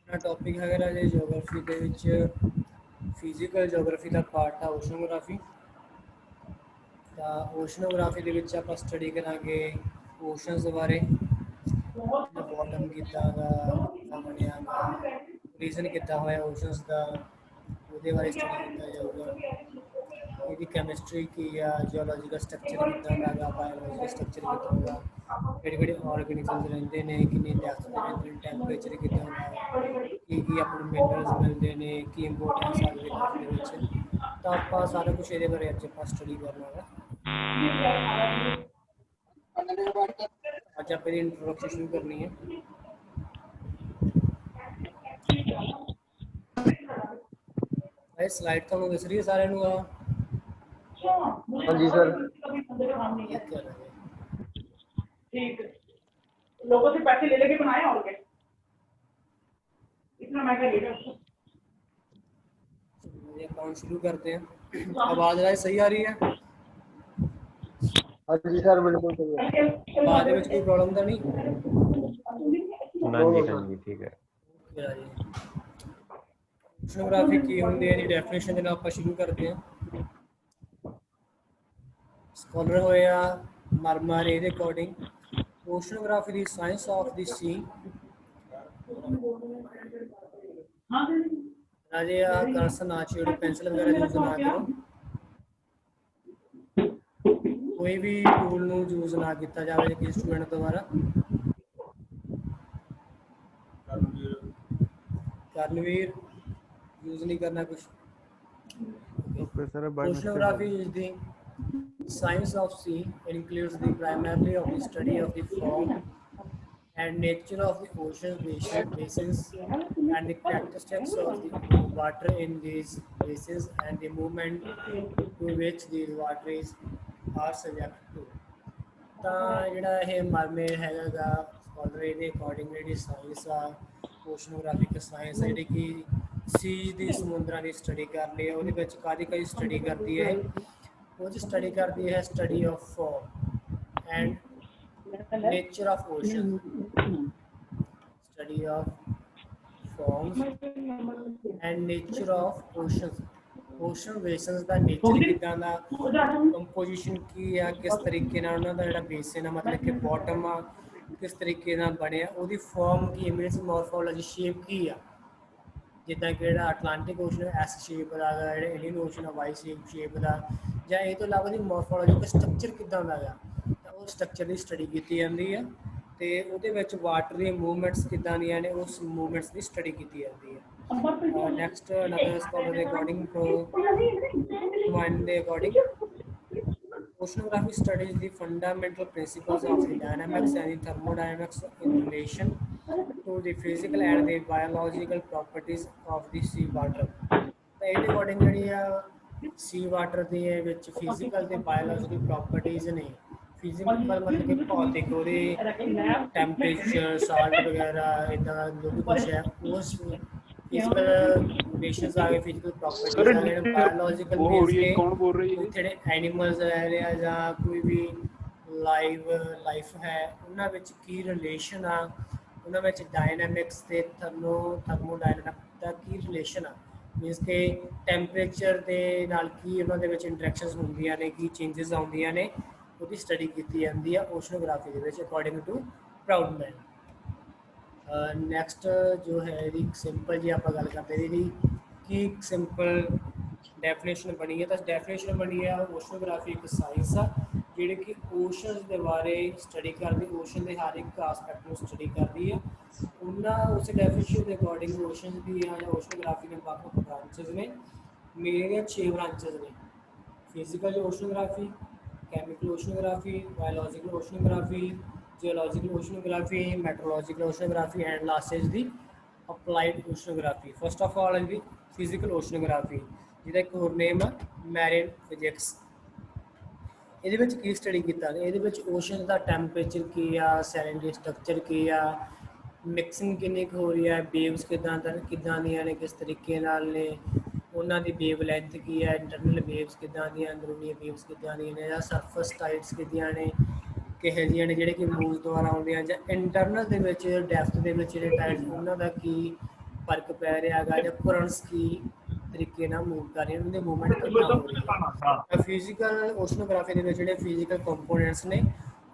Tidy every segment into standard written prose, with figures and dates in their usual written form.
अपना टॉपिक है जी जोग्राफी के फिजिकल जोग्राफी का पार्ट है ओशनोग्राफी। तो ओशनोग्राफी के आप स्टडी करा ओशनस बारे बॉटम किदा बनया रीजन किदा होया ओशनस का वो बारे स्टडी किया जाऊगा। ये कैमिस्ट्री की या जियोलॉजिकल स्ट्रक्चर किदा बायोलॉजिकल स्ट्रक्चर किदा होगा, किहड़े ऑर्गेनिजम्स रहते हैं, कितनी डेप्थ से रहते हैं, टैंपरेचर किदा होगा, की अपने मिनरल्स मिलते हैं, की इंपोर्टेंस आ जोग्राफी तो आप सारा कुछ ये बारे अज आप स्टडी करना है। अज आप इंट्रोडक्शन शुरू करनी है। भाई स्लाइड तो दिस रही है सारे हाँ जी सर। ठीक लोगों से पैसे ले लेके बनाए और क्या इतना महंगा लेगा। अकाउंट शुरू करते हैं। आवाज आवाज सही आ रही है? हाँ जी सर बिल्कुल सही है। आवाज में कोई प्रॉब्लम तो नहीं? हाँ जी ठीक है। ओशनोग्राफी की होंदी है डेफिनेशन देना आप शुरू करते हैं। स्कॉलर होया मरमर ਇਹਦੇ according oceanography the science of the sea राजे कर्स ना छोड़ पेंसिल वगैरह यूज ना करो, कोई भी टूल ਨੂੰ यूज ना किया जाए कि स्टूडेंट द्वारा। कर्णवीर यूज नहीं करना कुछ। Oceanography is the science of sea. It includes the primarily of the study of the form and nature of the ocean basins and the characteristics of the water in these basins and the movement to which these waters are subject to। ਤਾਂ ਜਿਹੜਾ ਇਹ mermaid ਹੈਗਾ ਗਾ scholar ਇਹਦੇ according ਜਿਹੜੀ science ਆ oceanographic science ਜਿਹੜੀ ਕਿ ਸੀ ਦੀ ਸਮੁੰਦਰਾਂ ਦੀ ਸਟੱਡੀ ਕਰਦੀ ਹੈ। ਉਹਦੇ ਵਿੱਚ ਕਾਹਦੀ ਸਟੱਡੀ ਕਰਦੀ ਹੈ? ਉਹ 'ਚ ਸਟੱਡੀ ਕਰਦੀ ਹੈ study of form and nature of ocean, study of forms and nature of oceans. Ocean basins का नेचर किदा दा, कंपोजिशन की है, किस तरीके नाल उन्हां दा जिहड़ा बेसन है मतलब कि बॉटम आ किस तरीके नाल बने, ओदी फॉर्म की मीनस मॉर्फोलॉजी शेप की है। जिदा कि अटलांटिक ओशन एस शेप का, इंडियन ओशन वाई शेप का, ਜਾਂ ਇਹ ਤੋਂ ਇਲਾਵਾ ਦੀ ਮੋਰਫੋਲੋਜੀ ਸਟਰਕਚਰ ਕਿੱਦਾਂ ਦਾ ਹੈ ਤਾਂ ਉਹ ਸਟਰਕਚਰ ਦੀ ਸਟੱਡੀ ਕੀਤੀ ਜਾਂਦੀ ਹੈ ਤੇ ਉਹਦੇ ਵਿੱਚ ਵਾਟਰ ਦੀਆਂ ਮੂਵਮੈਂਟਸ ਕਿੱਦਾਂ ਦੀਆਂ ਨੇ ਉਸ ਮੂਵਮੈਂਟਸ ਦੀ ਸਟੱਡੀ ਕੀਤੀ ਜਾਂਦੀ ਹੈ। ਨੈਕਸਟ ਅਨਦਰ ਸਕਾਲਰ ਦੇ ਅਕੋਰਡਿੰਗ ਦੇ according oceanography studies the fundamental principles of the dynamics and the thermodynamics in relation to the physical and the biological properties of the sea water। ਤਾਂ ਇਹਦੇ according ਜਿਹੜੀ ਆ सी water के physical ते biological properties ने। Physical मतलब कि भौतिक वो टैंपरेचर साल्ट वगैरह इदा जो भी कुछ है उस फिजिकल रिलेशंस आ गए, फिजिकल प्रॉपर्टीज आ गए, बायोलॉजिकल मींस के एनिमल्स रह रहे हैं या कोई भी लाइफ है उन्हां विच की रिलेशन आ, उन्हां विच डायनामिक्स ते थर्मोडायनामिक दा की रिलेशन आ, मीनस के टैंपरेचर के नाल की उन्होंने इंटरैक्शनस होंदियां ने, की चेंजिस आउंदियां ने, उसकी स्टडी की जाती है ओशनोग्राफी के अकॉर्डिंग टू प्राउडमैन। नैक्सट जो है सिंपल जी आप गल करते जी कि सिंपल डेफिनेशन बनी है। तो डेफिनेशन बनी है ओशनोग्राफी एक साइंस आ जी कि ओशन के बारे स्टडी करती, ओशन के हर एक आसपैक्ट में स्टडी करती है। उस डेफिनेशन के अकॉर्डिंग ओशन की ओशनोग्राफी ने वक् ब्रांचेज ने, मेरे 6 ब्रांचेज ने। Physical oceanography, chemical oceanography, biological oceanography, geological oceanography, meteorological oceanography and last is the applied oceanography. First of all is the physical oceanography जिहदा एक होर नेम है मैरिन फिजिक्स। ये की स्टडी किया, ये ओशन का टैंपरेचर की आ, सैलिनिटी स्ट्रक्चर की आ, मिक्सिंग किन्नी हो रही है, वेव्स किदां दियां ने, किस तरीके नाल ने, उन्हां दी वेव लेंथ की है, इंटरनल वेव्स किदां दियां, अंदरूनी वेव्स किदां दियां ने, या सरफस टाइड्स किदां ने, किहे जिहियां ने जिहड़े कि मूव द्वारा आउंदियां, जां इंटरनल दे विच डेप्थ दे विच जिहड़े टाइड्स उन्हां दा की ਫਰਕ ਪੈ ਰਿਹਾ ਹੈਗਾ ਜਾਂ ਕਰੰਟਸ ਕੀ ਤਰੀਕੇ ਨਾਲ ਮੂਵ ਕਰ ਰਹੀਆਂ, ਉਹਨਾਂ ਦੀ ਮੂਵਮੈਂਟ ਕਿੱਦਾਂ ਹੋ ਰਹੀ ਹੈ। ਤਾਂ ਫਿਜ਼ੀਕਲ ਓਸ਼ਨੋਗ੍ਰਾਫੀ ਦੇ ਵਿੱਚ ਜਿਹੜੇ ਫਿਜ਼ੀਕਲ ਕੰਪੋਨੈਂਟਸ ਨੇ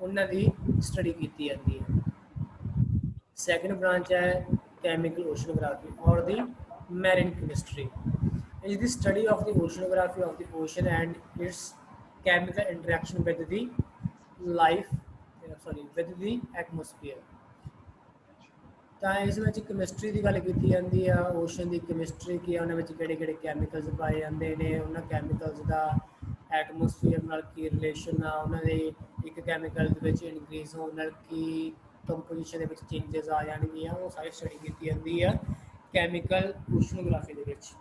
ਉਹਨਾਂ ਦੀ ਸਟੱਡੀ ਕੀਤੀ ਜਾਂਦੀ ਹੈ। ਸੈਕੰਡ ਬ੍ਰਾਂਚ ਹੈ ਕੈਮੀਕਲ ਓਸ਼ਨੋਗ੍ਰਾਫੀ ਔਰ the Marine chemistry. is the study of the oceanography of the ocean and its chemical interaction with the with the atmosphere। ਤਾਂ ਇਸ ਵਿੱਚ ਕੈਮਿਸਟਰੀ ਦੀ ਗੱਲ ਕੀਤੀ ਜਾਂਦੀ ਆ, ਓਸ਼ਨ ਦੀ ਕੈਮਿਸਟਰੀ ਕੀ ਆ, ਉਹਨਾਂ ਵਿੱਚ ਕਿਹੜੇ ਕਿਹੜੇ ਕੈਮੀਕਲਸ ਪਾਏ ਜਾਂਦੇ ਨੇ, ਉਹਨਾਂ ਕੈਮੀਕਲਸ ਦਾ ਐਟਮੋਸਫੀਅਰ ਨਾਲ ਕੀ ਰਿਲੇਸ਼ਨ ਆ, ਉਹਨਾਂ ਦੇ ਇੱਕ ਕੈਮੀਕਲ ਦੇ ਵਿੱਚ ਇਨਕਰੀਜ਼ ਹੋਣ ਨਾਲ ਕੀ ਕੰਪੋਜੀਸ਼ਨ ਦੇ ਵਿੱਚ ਚੇਂਜਸ ਆ ਜਾਣਗੀਆਂ, ਉਹ ਸਾਰੀ ਸਟੱਡੀ ਕੀਤੀ ਜਾਂਦੀ ਆ ਕੈਮੀਕਲ ਓਸ਼ਨੋਗ੍ਰਾਫੀ ਦੇ ਵਿੱਚ।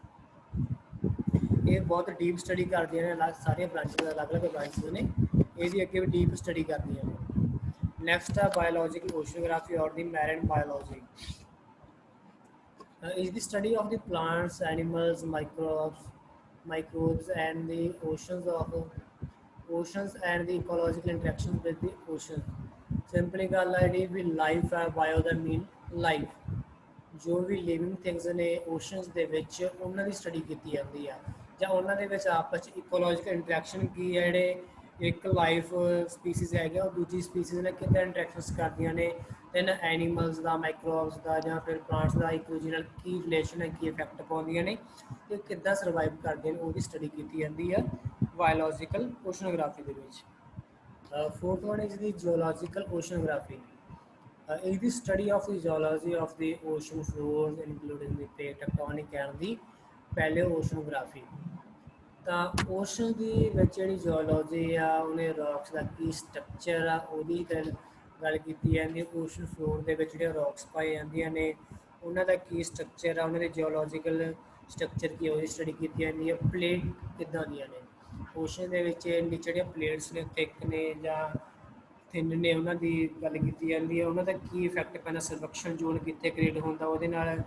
ਇਹ ਬਹੁਤ ਡੀਪ ਸਟੱਡੀ ਕਰਦੀਆਂ ਨੇ, ਸਾਰੀਆਂ ਬ੍ਰਾਂਚਾਂ ਅਲੱਗ-ਅਲੱਗ ਬ੍ਰਾਂਚਸ ਨੇ, ਇਹਦੀ ਅੱਗੇ ਵੀ ਡੀਪ ਸਟੱਡੀ ਕਰਦੀਆਂ ਨੇ। Next are biological oceanography or the marine biology is the study of the plants, animals, microbes and the oceans and the ecological interactions with the ocean। Simply ਗੱਲ ਹੈ ਜਿਹੜੀ ਵੀ ਲਾਈਫ ਹੈ, bio ਦਾ ਮੀਨ life, ਜੋ ਵੀ living things ਨੇ oceans ਦੇ ਵਿੱਚ ਉਹਨਾਂ ਦੀ study ਕੀਤੀ ਜਾਂਦੀ ਆ, ਜਾਂ ਉਹਨਾਂ ਦੇ ਵਿੱਚ ਆਪਸ 'ਚ ਇਕੋਲੋਜੀਕਲ ਇੰਟਰੈਕਸ਼ਨ ਕੀ ਹੈ, ਜਿਹੜੇ ਇੱਕ ਲਾਈਫ ਸਪੀਸੀਜ਼ ਹੈਗੇ ਉਹ ਦੂਜੀ ਸਪੀਸੀਜ਼ ਨਾਲ ਕਿੱਦਾਂ ਇੰਟਰੈਕਸ਼ਨਸ ਕਰਦੀਆਂ ਨੇ, ਦੈਨ ਐਨੀਮਲਸ ਦਾ, ਮਾਈਕਰੋਬਸ ਦਾ ਜਾਂ ਫਿਰ ਪਲਾਂਟਸ ਦਾ ਇੱਕ ਦੂਜੇ ਨਾਲ ਕੀ ਰਿਲੇਸ਼ਨ ਹੈ, ਕੀ ਇਫੈਕਟ ਪਾਉਂਦੀਆਂ ਨੇ ਤੇ ਕਿੱਦਾਂ ਸਰਵਾਈਵ ਕਰਦੀਆਂ ਨੇ, ਉਹਦੀ ਸਟੱਡੀ ਕੀਤੀ ਜਾਂਦੀ ਆ ਬਾਇਓਲੋਜੀਕਲ ਓਸ਼ਨੋਗ੍ਰਾਫੀ ਦੇ ਵਿੱਚ। Fourth one is the geological oceanography is the study of the geology of the ocean floors including the plate tectonic and the paleoceanography। ਤਾਂ ਓਸ਼ਨ ਦੀ ਵਿੱਚ ਜਿਹੜੀ ਜਿਓਲੋਜੀ ਆ, ਉਹਨੇ ਰੌਕਸ ਦਾ ਕੀ ਸਟਰਕਚਰ ਆ ਉਹਦੀ ਗੱਲ ਕੀਤੀ ਜਾਂਦੀ ਹੈ। ਓਸ਼ਨ ਫਲੋਰ ਦੇ ਵਿੱਚ ਜਿਹੜੇ ਰੌਕਸ ਪਾਏ ਜਾਂਦੀਆਂ ਨੇ ਉਹਨਾਂ ਦਾ ਕੀ ਸਟਰਕਚਰ ਆ, ਉਹਨਾਂ ਦੇ ਜਿਓਲੋਜੀਕਲ ਸਟਰਕਚਰ ਕੀ ਉਹਦੀ ਸਟੱਡੀ ਕੀਤੀ ਜਾਂਦੀ ਹੈ। ਪਲੇਟ ਕਿੱਦਾਂ ਦੀਆਂ ਨੇ ਓਸ਼ਨ ਦੇ ਵਿੱਚ, ਨੀਚੇ ਜਿਹੜੀਆਂ ਪਲੇਟਸ ਨੇ ਥਿਕ ਨੇ ਜਾਂ ਥਿਨ ਨੇ, ਉਹਨਾਂ ਦੀ ਗੱਲ ਕੀਤੀ ਜਾਂਦੀ ਹੈ। ਉਹਨਾਂ ਦਾ ਕੀ ਇਫੈਕਟ ਪੈਂਦਾ, ਸਰਵਕਸ਼ਨ ਜ਼ੋਨ ਕਿੱਥੇ ਕ੍ਰੀਏਟ ਹੁੰਦਾ, ਉਹਦੇ ਨਾਲ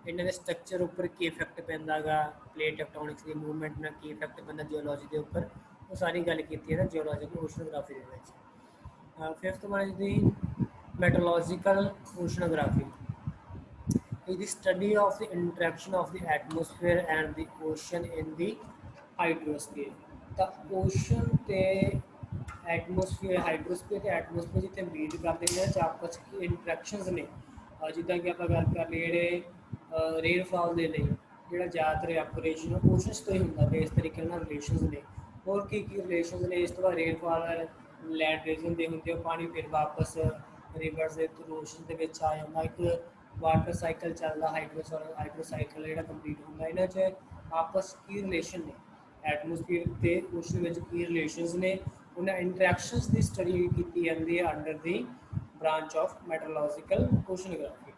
ਇਹਨਾਂ ਦੇ ਸਟਰਕਚਰ ਉੱਪਰ ਕੀ ਇਫੈਕਟ ਪੈਂਦਾ ਗਾ, ਪਲੇਟ ਟੈਕਟੋਨਿਕਸ ਦੀ ਮੂਵਮੈਂਟ ਨਾਲ ਕੀ ਇਫੈਕਟ ਪੈਂਦਾ ਜਿਓਲੋਜੀ ਦੇ ਉੱਪਰ, ਉਹ ਸਾਰੀ ਗੱਲ ਕੀਤੀ ਹੈ ਨਾ ਜਿਓਲੋਜੀਕਲ ਓਸ਼ਨੋਗ੍ਰਾਫੀ ਦੇ ਵਿੱਚ। Fifth one is the meteorological oceanography is the study of the interaction of the atmosphere and the ocean in the hydrosphere। ਤਾਂ ਓਸ਼ਨ ਤੇ ਐਟਮੋਸਫੀਅਰ, ਹਾਈਡਰੋਸਫੀਅਰ ਤੇ ਐਟਮੋਸਫੀਅਰ ਜਿੱਥੇ ਮੀਟ ਕਰਦੇ ਨੇ ਆਪਸ 'ਚ ਇੰਟਰੈਕਸ਼ਨਸ ਨੇ, ਜਿੱਦਾਂ ਕਿ ਆਪਾਂ ਗੱਲ ਕਰ ਲਈਏ ਜਿਹੜੇ ਰੇਨਫਾਲ ਦੇ ਲਈ ਜਿਹੜਾ ਜ਼ਿਆਦਾਤਰ ਐਪੋਰੇਸ਼ਨ ਓਸ਼ਨਸ ਤੋਂ ਹੀ ਹੁੰਦਾ ਵੇ, ਇਸ ਤਰੀਕੇ ਨਾਲ ਰਿਲੇਸ਼ਨਸ ਨੇ। ਹੋਰ ਕੀ ਕੀ ਰਿਲੇਸ਼ਨਸ ਨੇ, ਇਸ ਤੋਂ ਬਾਅਦ ਰੇਨਫਾਲ ਲੈਂਡ ਰੀਜਨ ਦੇ ਹੁੰਦੇ, ਉਹ ਪਾਣੀ ਫਿਰ ਵਾਪਸ ਰਿਵਰਸ ਦੇ ਥਰੂ ਓਸ਼ਨ ਦੇ ਵਿੱਚ ਆ ਜਾਂਦਾ, ਇੱਕ ਵਾਟਰ ਸਾਈਕਲ ਚੱਲਦਾ, ਹਾਈਡਰੋ ਸਾਈਕਲ ਜਿਹੜਾ ਕੰਪਲੀਟ ਹੁੰਦਾ। ਇਹਨਾਂ 'ਚ ਆਪਸ ਕੀ ਰਿਲੇਸ਼ਨ ਨੇ, ਐਟਮੋਸਫੀਅਰ ਤੇ ਓਸ਼ਨ ਵਿੱਚ ਕੀ ਰਿਲੇਸ਼ਨਸ ਨੇ, ਉਹਨਾਂ ਇੰਟਰੈਕਸ਼ਨਸ ਦੀ ਸਟੱਡੀ ਕੀਤੀ ਜਾਂਦੀ ਹੈ under the branch of meteorological oceanography।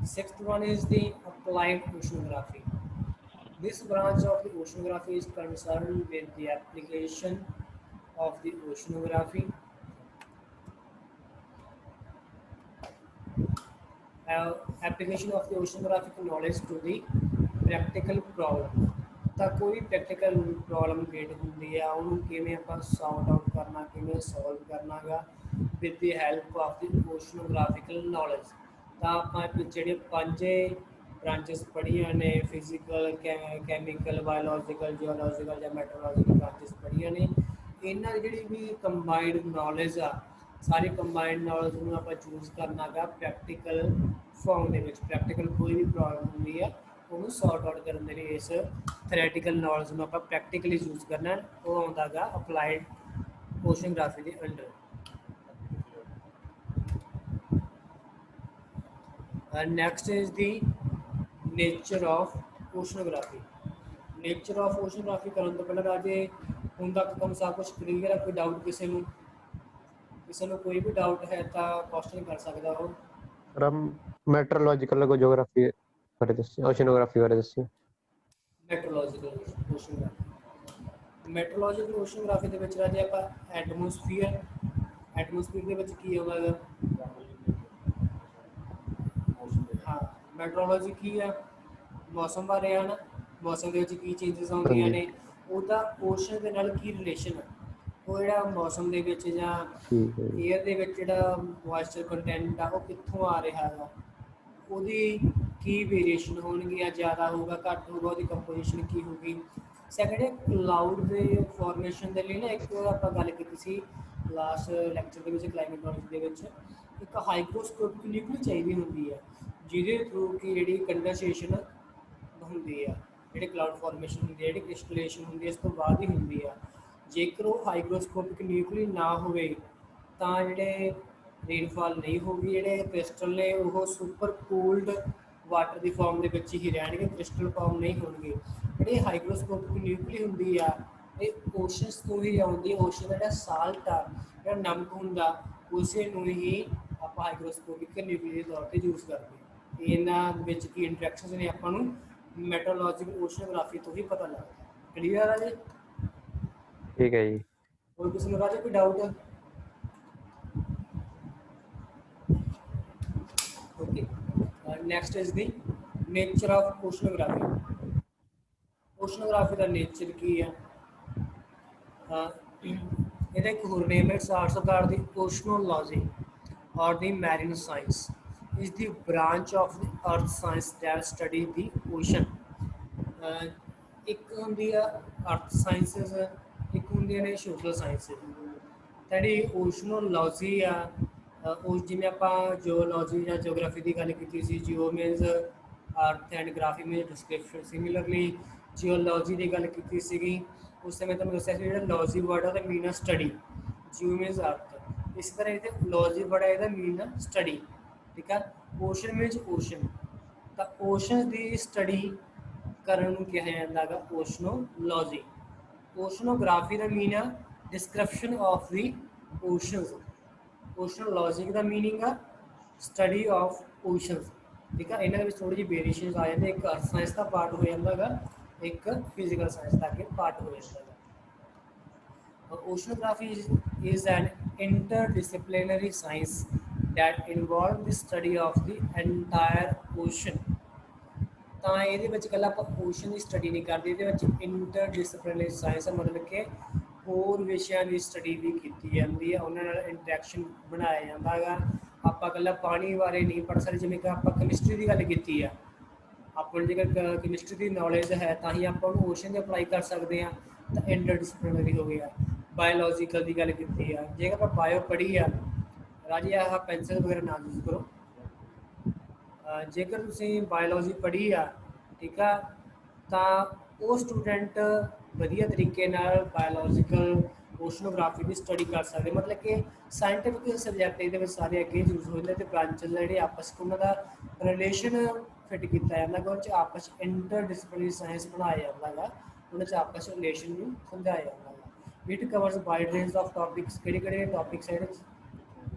Sixth one is the applied oceanography। This branch of the oceanography is concerned with the application of the oceanography application of the oceanographic knowledge to the practical problem। ਤਾਂ ਕੋਈ practical problem create ਹੁੰਦੀ ਆ, ਉਹਨੂੰ ਕਿਵੇਂ ਆਪਾਂ sort out ਕਰਨਾ, ਕਿਵੇਂ solve ਕਰਨਾ ਗਾ with the help of the oceanographical knowledge. ਤਾਂ ਆਪਾਂ ਜਿਹੜੇ 5 ਬ੍ਰਾਂਚਸ ਪੜ੍ਹੀਆਂ ਨੇ, ਫਿਜ਼ੀਕਲ, ਕੈਮੀਕਲ, ਬਾਇਓਲੋਜੀਕਲ, ਜਿਓਲੋਜੀਕਲ ਜਾਂ ਮੈਟਰੋਲੋਜੀਕਲ ਬ੍ਰਾਂਚਸ ਪੜ੍ਹੀਆਂ ਨੇ, ਇਹਨਾਂ ਦੀ ਜਿਹੜੀ ਵੀ ਕੰਬਾਈਨਡ ਨੌਲੇਜ ਆ, ਸਾਰੀ ਕੰਬਾਈਨਡ ਨੌਲੇਜ ਨੂੰ ਆਪਾਂ ਚੂਜ਼ ਕਰਨਾ ਗਾ ਪ੍ਰੈਕਟੀਕਲ ਫਾਰਮ ਦੇ ਵਿੱਚ। ਪ੍ਰੈਕਟੀਕਲ ਕੋਈ ਵੀ ਪ੍ਰੋਬਲਮ ਹੁੰਦੀ ਆ ਉਹਨੂੰ ਸੌਰਟ ਆਊਟ ਕਰਨ ਦੇ ਲਈ ਇਸ ਥਿਓਰੈਟੀਕਲ ਨੌਲੇਜ ਨੂੰ ਆਪਾਂ ਪ੍ਰੈਕਟੀਕਲੀ ਯੂਜ਼ ਕਰਨਾ, ਉਹ ਆਉਂਦਾ ਗਾ ਅਪਲਾਈਡ ਓਸ਼ਨੋਗ੍ਰਾਫੀ ਦੇ under. Next is the nature of oceanography. Nature of oceanography ਕਰਨ ਤੋਂ ਪਹਿਲਾਂ ਰਾਜੇ ਹੁਣ ਤੱਕ ਤੁਹਾਨੂੰ ਸਭ ਕੁਛ ਕਲੀਅਰ ਹੈ? ਕੋਈ ਡਾਊਟ ਕਿਸੇ ਨੂੰ ਕੋਈ ਵੀ ਡਾਊਟ ਹੈ ਤਾਂ ਕੁਐਸਚਨ ਕਰ ਸਕਦਾ ਉਹ। ਸਰ ਮੈਟਰੋਲੋਜੀਕਲ ਕੋ ਜਿਓਗ੍ਰਾਫੀ ਬਾਰੇ ਦੱਸਿਓ, ਓਸ਼ਨੋਗ੍ਰਾਫੀ ਬਾਰੇ ਦੱਸਿਓ। ਮੈਟਰੋਲੋਜੀਕਲ ਓਸ਼ਨੋਗ੍ਰਾਫੀ ਦੇ ਵਿੱਚ ਰਾਜੇ ਆਪਾਂ ਐਟਮੋਸਫੀਅਰ ਦੇ ਵਿੱਚ ਕੀ ਆਉਂਦਾ ਗਾ? ਹਾਂ, ਮੈਟਰੋਲੋਜੀ ਕੀ ਆ? ਮੌਸਮ ਬਾਰੇ ਆ ਨਾ, ਮੌਸਮ ਦੇ ਵਿੱਚ ਕੀ ਚੇਂਜਸ ਆਉਂਦੀਆਂ ਨੇ, ਉਹਦਾ ਓਸ਼ਨ ਦੇ ਨਾਲ ਕੀ ਰਿਲੇਸ਼ਨ ਆ, ਉਹ ਜਿਹੜਾ ਮੌਸਮ ਦੇ ਵਿੱਚ ਜਾਂ ਏਅਰ ਦੇ ਵਿੱਚ ਜਿਹੜਾ ਮੋਇਸਚਰ ਕੰਟੈਂਟ ਆ ਉਹ ਕਿੱਥੋਂ ਆ ਰਿਹਾ ਗਾ, ਉਹਦੀ ਕੀ ਵੇਰੀਏਸ਼ਨ ਹੋਣਗੀ, ਜਾਂ ਜ਼ਿਆਦਾ ਹੋਊਗਾ ਘੱਟ ਹੋਊਗਾ, ਉਹਦੀ ਕੰਪੋਜੀਸ਼ਨ ਕੀ ਹੋਊਗੀ। ਸੈਕਿੰਡ ਹੈ ਕਲਾਊਡ ਦੇ ਫਾਰਮੇਸ਼ਨ ਦੇ ਲਈ ਨਾ ਇੱਕ ਆਪਾਂ ਗੱਲ ਕੀਤੀ ਸੀ ਲਾਸਟ ਲੈਕਚਰ ਦੇ ਵਿੱਚ ਕਲਾਈਮੇਟ ਨੌਲੇਜ ਦੇ ਵਿੱਚ, ਇੱਕ ਹਾਈਗਰੋਸਕੋਪਿਕ ਨਿਊਕਲੀ ਚਾਹੀਦੀ ਹੁੰਦੀ ਹੈ ਜਿਹਦੇ ਥਰੂ ਕਿ ਜਿਹੜੀ ਕੰਡੈਂਸੇਸ਼ਨ ਹੁੰਦੀ ਆ, ਜਿਹੜੇ ਕਲਾਊਡ ਫਾਰਮੇਸ਼ਨ ਹੁੰਦੀ ਹੈ, ਜਿਹੜੀ ਕ੍ਰਿਸਟਲੇਸ਼ਨ ਹੁੰਦੀ ਹੈ ਇਸ ਤੋਂ ਬਾਅਦ ਹੀ ਹੁੰਦੀ ਆ। ਜੇਕਰ ਉਹ ਹਾਈਗਰੋਸਕੋਪਿਕ ਨਿਊਕਲੀ ਨਾ ਹੋਵੇ ਤਾਂ ਜਿਹੜੇ ਰੇਨਫਾਲ ਨਹੀਂ ਹੋਊਗੀ, ਜਿਹੜੇ ਕ੍ਰਿਸਟਲ ਨੇ ਉਹ ਸੁਪਰ ਕੂਲਡ ਵਾਟਰ ਦੀ ਫਾਰਮ ਦੇ ਵਿੱਚ ਹੀ ਰਹਿਣਗੇ, ਕ੍ਰਿਸਟਲ ਫਾਰਮ ਨਹੀਂ ਹੋਣਗੇ। ਜਿਹੜੀ ਹਾਈਗਰੋਸਕੋਪਿਕ ਨਿਊਕਲੀ ਹੁੰਦੀ ਆ ਇਹ ਓਸ਼ਨਸ ਤੋਂ ਹੀ ਆਉਂਦੀ ਹੈ। ਓਸ਼ਨ ਦਾ ਜਿਹੜਾ ਸਾਲਟ ਆ, ਜਿਹੜਾ ਨਮਕ ਹੁੰਦਾ, ਉਸੇ ਨੂੰ ਹੀ ਆਪਾਂ ਹਾਈਗਰੋਸਕੋਪਿਕ ਨਿਊਕਲੀ ਦੇ ਤੌਰ 'ਤੇ ਯੂਜ਼ ਕਰਦੇ ਹਾਂ। ਇਹਨਾਂ ਵਿੱਚ ਕੀ ਇੰਟਰੈਕਸ਼ਨਸ ਨੇ ਆਪਾਂ ਨੂੰ ਮੈਟਰੋਲੋਜੀਕਲ ਓਸ਼ਨੋਗ੍ਰਾਫੀ ਤੋਂ ਹੀ ਪਤਾ ਲੱਗਦਾ। ਕਲੀਅਰ ਆ ਜੀ? ਠੀਕ ਹੈ ਜੀ। ਹੋਰ ਕਿਸੇ ਨੂੰ ਰਾਜੇ ਕੋਈ ਡਾਊਟ ਹੈ? Okay, next is the nature of oceanography. Oceanography ਦਾ ਨੇਚਰ ਕੀ ਆ? ਇਹਦਾ ਇੱਕ ਹੋਰ ਨੇਮ ਹੈ, it's also called the oceanology or the marine science is the branch of the earth science that study the ocean। ਇੱਕ ਹੁੰਦੀ ਆ ਅਰਥ ਸਾਇੰਸਿਸ, ਇੱਕ ਹੁੰਦੀਆਂ ਨੇ ਸੋਸ਼ਲ ਸਾਇੰਸਿਸ। ਜਿਹੜੀ ਓਸ਼ਨੋਲੋਜੀ ਆ, ਉਹ ਜਿਵੇਂ ਆਪਾਂ ਜਿਓਲੋਜੀ ਜਾਂ ਜਿਓਗ੍ਰਾਫੀ ਦੀ ਗੱਲ ਕੀਤੀ ਸੀ, ਜਿਓ ਮੀਨਸ ਅਰਥ ਐਂਡ ਗ੍ਰਾਫੀ ਮੀਨਸ ਡਿਸਕ੍ਰਿਪਸ਼ਨ। ਸਿਮਿਲਰਲੀ ਜਿਓਲੋਜੀ ਦੀ ਗੱਲ ਕੀਤੀ ਸੀਗੀ, ਉਸ ਸਮੇਂ ਤੁਹਾਨੂੰ ਦੱਸਿਆ ਸੀ ਜਿਹੜਾ ਲੌਜੀ ਵਰਡ ਆ ਉਹਦਾ ਮੀਨ ਆ ਸਟੱਡੀ, ਜਿਓ ਮੀਨਸ ਅਰਥ। ਇਸ ਤਰ੍ਹਾਂ ਇਹਦੇ ਲੌਜੀ ਵਰਡ ਆ ਇਹਦਾ ਮੀਨ ਆ ਸਟੱਡੀ, ਠੀਕ ਆ। ਓਸ਼ਨ ਮੀਨਸ ਓਸ਼ਨ, ਤਾਂ ਓਸ਼ਨ ਦੀ ਸਟੱਡੀ ਕਰਨ ਨੂੰ ਕਿਹਾ ਜਾਂਦਾ ਗਾ ਓਸ਼ਨੋਲੋਜੀ। ਓਸ਼ਨੋਗ੍ਰਾਫੀ ਦਾ ਮੀਨ ਆ description of the oceans. Oceanology ਦਾ ਮੀਨਿੰਗ ਆ ਸਟੱਡੀ ਆਫ ਓਸ਼ਨਸ, ਠੀਕ ਆ। ਇਹਨਾਂ ਦੇ ਵਿੱਚ ਥੋੜੀ ਜਿਹੀ ਵੇਰੀਏਸ਼ਨਸ ਆ ਜਾਂਦੇ, ਇੱਕ ਅਰਥ ਸਾਇੰਸ ਦਾ ਪਾਰਟ ਹੋ ਜਾਂਦਾ ਗਾ, ਇੱਕ ਫਿਜ਼ੀਕਲ ਸਾਇੰਸ ਦਾ ਅੱਗੇ ਪਾਰਟ ਹੋ ਜਾਂਦਾ ਗਾ। Oceanography is an interdisciplinary science that involves the study of the entire ocean। ਤਾਂ ਇਹਦੇ ਵਿੱਚ ਇਕੱਲਾ ਆਪਾਂ ਓਸ਼ਨ ਦੀ ਸਟੱਡੀ ਨਹੀਂ ਕਰਦੇ, ਇਹਦੇ ਵਿੱਚ ਇੰਟਰਡਿਸਪਲਿਨਰੀ ਸਾਇੰਸ ਮਤਲਬ ਕਿ ਹੋਰ ਵਿਸ਼ਿਆਂ ਦੀ ਸਟੱਡੀ ਵੀ ਕੀਤੀ ਜਾਂਦੀ ਹੈ, ਉਹਨਾਂ ਨਾਲ ਇੰਟਰੈਕਸ਼ਨ ਬਣਾਇਆ ਜਾਂਦਾ ਹੈਗਾ। ਆਪਾਂ ਇਕੱਲਾ ਪਾਣੀ ਬਾਰੇ ਨਹੀਂ ਪੜ੍ਹ ਸਕਦੇ, ਜਿਵੇਂ ਕਿ ਆਪਾਂ ਕੈਮਿਸਟਰੀ ਦੀ ਗੱਲ ਕੀਤੀ ਆ, ਆਪਾਂ ਨੂੰ ਜੇਕਰ ਕੈਮਿਸਟਰੀ ਦੀ ਨੌਲੇਜ ਹੈ ਤਾਂ ਹੀ ਆਪਾਂ ਉਹਨੂੰ ਓਸ਼ਨ 'ਤੇ ਅਪਲਾਈ ਕਰ ਸਕਦੇ ਹਾਂ, ਤਾਂ ਇੰਟਰਡਿਸਪਲਿਨਰੀ ਹੋ ਗਿਆ। ਬਾਇਓਲੋਜੀਕਲ ਦੀ ਗੱਲ ਕੀਤੀ ਆ, ਜੇਕਰ ਆਪਾਂ ਬਾਇਓ ਪੜ੍ਹੀ ਆ ਰਾਜੀ, ਆਹ ਪੈਨਸਿਲ ਵਗੈਰਾ ਨਾ ਯੂਜ਼ ਕਰੋ। ਜੇਕਰ ਤੁਸੀਂ ਬਾਇਓਲੋਜੀ ਪੜ੍ਹੀ ਆ, ਠੀਕ ਆ, ਤਾਂ ਉਹ ਸਟੂਡੈਂਟ ਵਧੀਆ ਤਰੀਕੇ ਨਾਲ ਬਾਇਓਲੋਜੀਕਲ ਓਸ਼ਨੋਗ੍ਰਾਫੀ ਦੀ ਸਟੱਡੀ ਕਰ ਸਕਦੇ। ਮਤਲਬ ਕਿ ਸਾਇੰਟਿਫਿਕ ਸਬਜੈਕਟ ਇਹਦੇ ਵਿੱਚ ਸਾਰੇ ਅੱਗੇ ਯੂਜ਼ ਹੋ ਜਾਂਦੇ, ਅਤੇ ਬ੍ਰਾਂਚਸ ਜਿਹੜੇ ਆਪਸ 'ਚ ਉਹਨਾਂ ਦਾ ਰਿਲੇਸ਼ਨ ਫਿੱਟ ਕੀਤਾ ਜਾਂਦਾ ਗਾ, ਉਹ 'ਚ ਆਪਸ 'ਚ ਇੰਟਰਡਿਸਪਲਿਨਰੀ ਸਾਇੰਸ ਬਣਾਇਆ ਜਾਂਦਾ ਗਾ, ਉਹਨਾਂ 'ਚ ਆਪਸ 'ਚ ਰਿਲੇਸ਼ਨ ਨੂੰ ਸਮਝਾਇਆ ਜਾਂਦਾ ਗਾ। It covers wide range of topics. ਕਿਹੜੇ ਕਿਹੜੇ ਟੌਪਿਕਸ ਹੈ